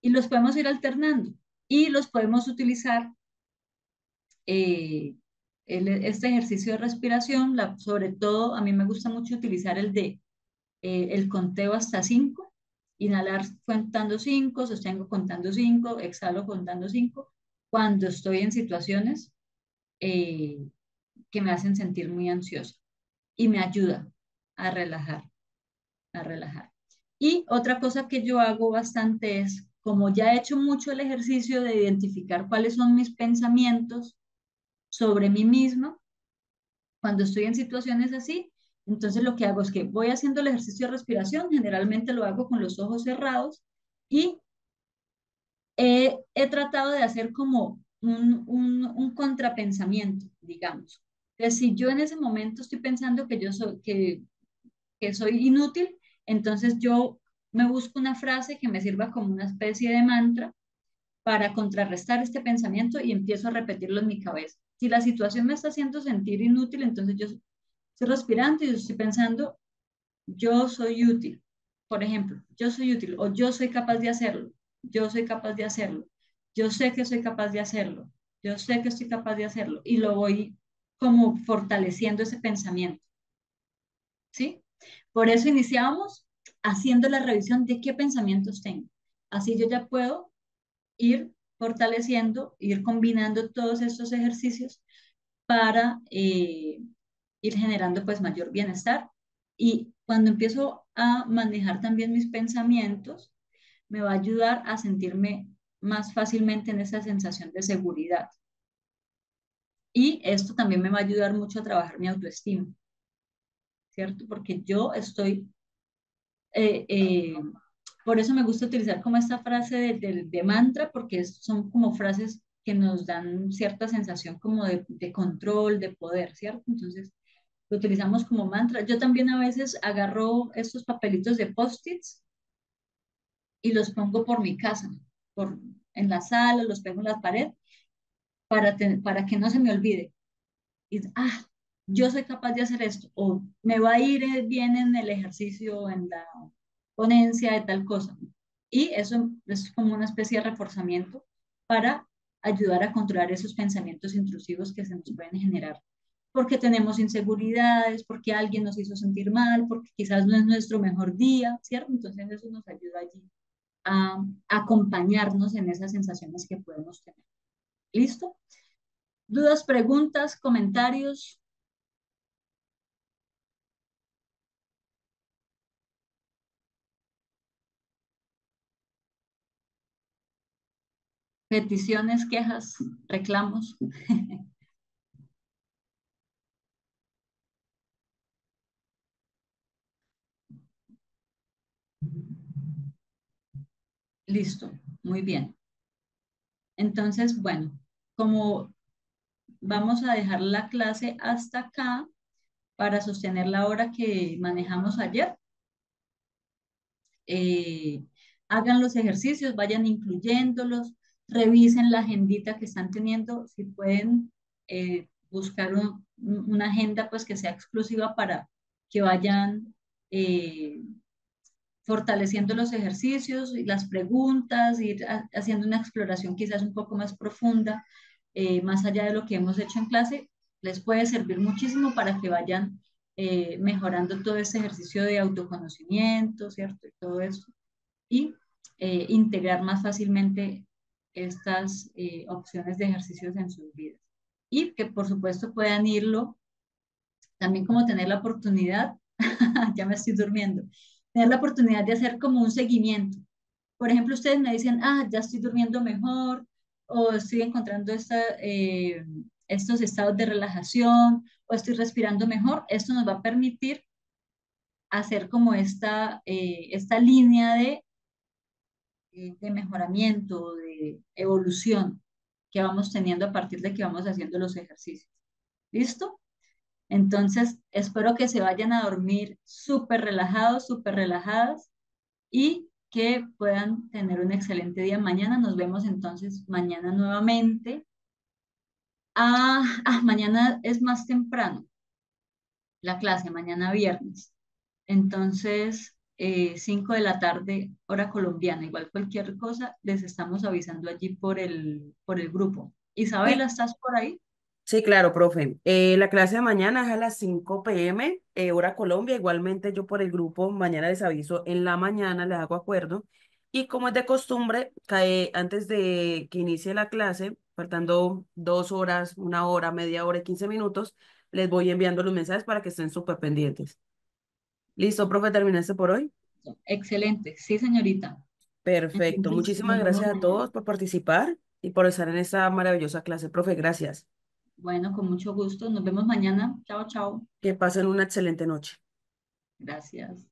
Y los podemos ir alternando y los podemos utilizar, eh, este ejercicio de respiración, sobre todo a mí me gusta mucho utilizar el conteo hasta 5, inhalar contando 5, sostengo contando 5, exhalo contando 5, cuando estoy en situaciones eh, que me hacen sentir muy ansiosa y me ayuda a relajar, a relajar. Y otra cosa que yo hago bastante es, como ya he hecho mucho el ejercicio de identificar cuáles son mis pensamientos sobre mí misma, cuando estoy en situaciones así, entonces lo que hago es que voy haciendo el ejercicio de respiración, generalmente lo hago con los ojos cerrados y he tratado de hacer como un contrapensamiento, digamos. Que si yo en ese momento estoy pensando que que soy inútil, entonces yo me busco una frase que me sirva como una especie de mantra para contrarrestar este pensamiento y empiezo a repetirlo en mi cabeza. Si la situación me está haciendo sentir inútil, entonces yo estoy respirando y estoy pensando, yo soy útil. Por ejemplo, yo soy útil o yo soy capaz de hacerlo. Yo soy capaz de hacerlo. Yo sé que soy capaz de hacerlo. Yo sé que estoy capaz de hacerlo. Y lo voy como fortaleciendo ese pensamiento. ¿Sí? Por eso iniciamos haciendo la revisión de qué pensamientos tengo. Así yo ya puedo ir fortaleciendo, ir combinando todos estos ejercicios para ir generando pues mayor bienestar. Y cuando empiezo a manejar también mis pensamientos, me va a ayudar a sentirme más fácilmente en esa sensación de seguridad. Y esto también me va a ayudar mucho a trabajar mi autoestima, ¿cierto? Porque yo estoy, eh, eh, por eso me gusta utilizar como esta frase de mantra, porque son como frases que nos dan cierta sensación como de control, de poder, ¿cierto? Entonces, lo utilizamos como mantra. Yo también a veces agarro estos papelitos de post-its y los pongo por mi casa, por, en la sala, los pego en la pared para que no se me olvide. Y, yo soy capaz de hacer esto, o me va a ir bien en el ejercicio, en la ponencia de tal cosa. Y eso es como una especie de reforzamiento para ayudar a controlar esos pensamientos intrusivos que se nos pueden generar. Porque tenemos inseguridades, porque alguien nos hizo sentir mal, porque quizás no es nuestro mejor día, ¿cierto? Entonces eso nos ayuda allí a acompañarnos en esas sensaciones que podemos tener. ¿Listo? ¿Dudas, preguntas, comentarios, peticiones, quejas, reclamos? Listo, muy bien. Entonces, bueno, como vamos a dejar la clase hasta acá para sostener la hora que manejamos ayer, eh, hagan los ejercicios, vayan incluyéndolos, revisen la agendita que están teniendo, si pueden buscar una agenda pues que sea exclusiva para que vayan fortaleciendo los ejercicios y las preguntas, ir haciendo una exploración quizás un poco más profunda, más allá de lo que hemos hecho en clase, les puede servir muchísimo para que vayan mejorando todo ese ejercicio de autoconocimiento, ¿cierto? Y todo eso, y integrar más fácilmente estas opciones de ejercicios en sus vidas. Y que por supuesto puedan irlo, también como tener la oportunidad, ya me estoy durmiendo, tener la oportunidad de hacer como un seguimiento. Por ejemplo, ustedes me dicen, ya estoy durmiendo mejor o estoy encontrando estos estados de relajación o estoy respirando mejor. Esto nos va a permitir hacer como esta línea de mejoramiento, de evolución que vamos teniendo a partir de que vamos haciendo los ejercicios. ¿Listo? Entonces, espero que se vayan a dormir súper relajados, súper relajadas y que puedan tener un excelente día mañana. Nos vemos entonces mañana nuevamente. Mañana es más temprano. la clase, mañana viernes. Entonces, 5 de la tarde, hora colombiana, igual cualquier cosa, les estamos avisando allí por el grupo. Isabela, Sí, ¿estás por ahí? sí, claro, profe. La clase de mañana es a las 5 p.m., hora Colombia. Igualmente yo por el grupo mañana les aviso en la mañana, les hago acuerdo. Y como es de costumbre, cae antes de que inicie la clase, faltando 2 horas, 1 hora, media hora y 15 minutos, les voy enviando los mensajes para que estén súper pendientes. ¿Listo, profe? ¿Terminaste por hoy? Excelente, sí, señorita. Perfecto. Entonces, Muchísimas nos vemos gracias a mañana. todos por participar y por estar en esta maravillosa clase. Profe, gracias. Bueno, con mucho gusto. Nos vemos mañana. Chao, chao. Que pasen una excelente noche. Gracias.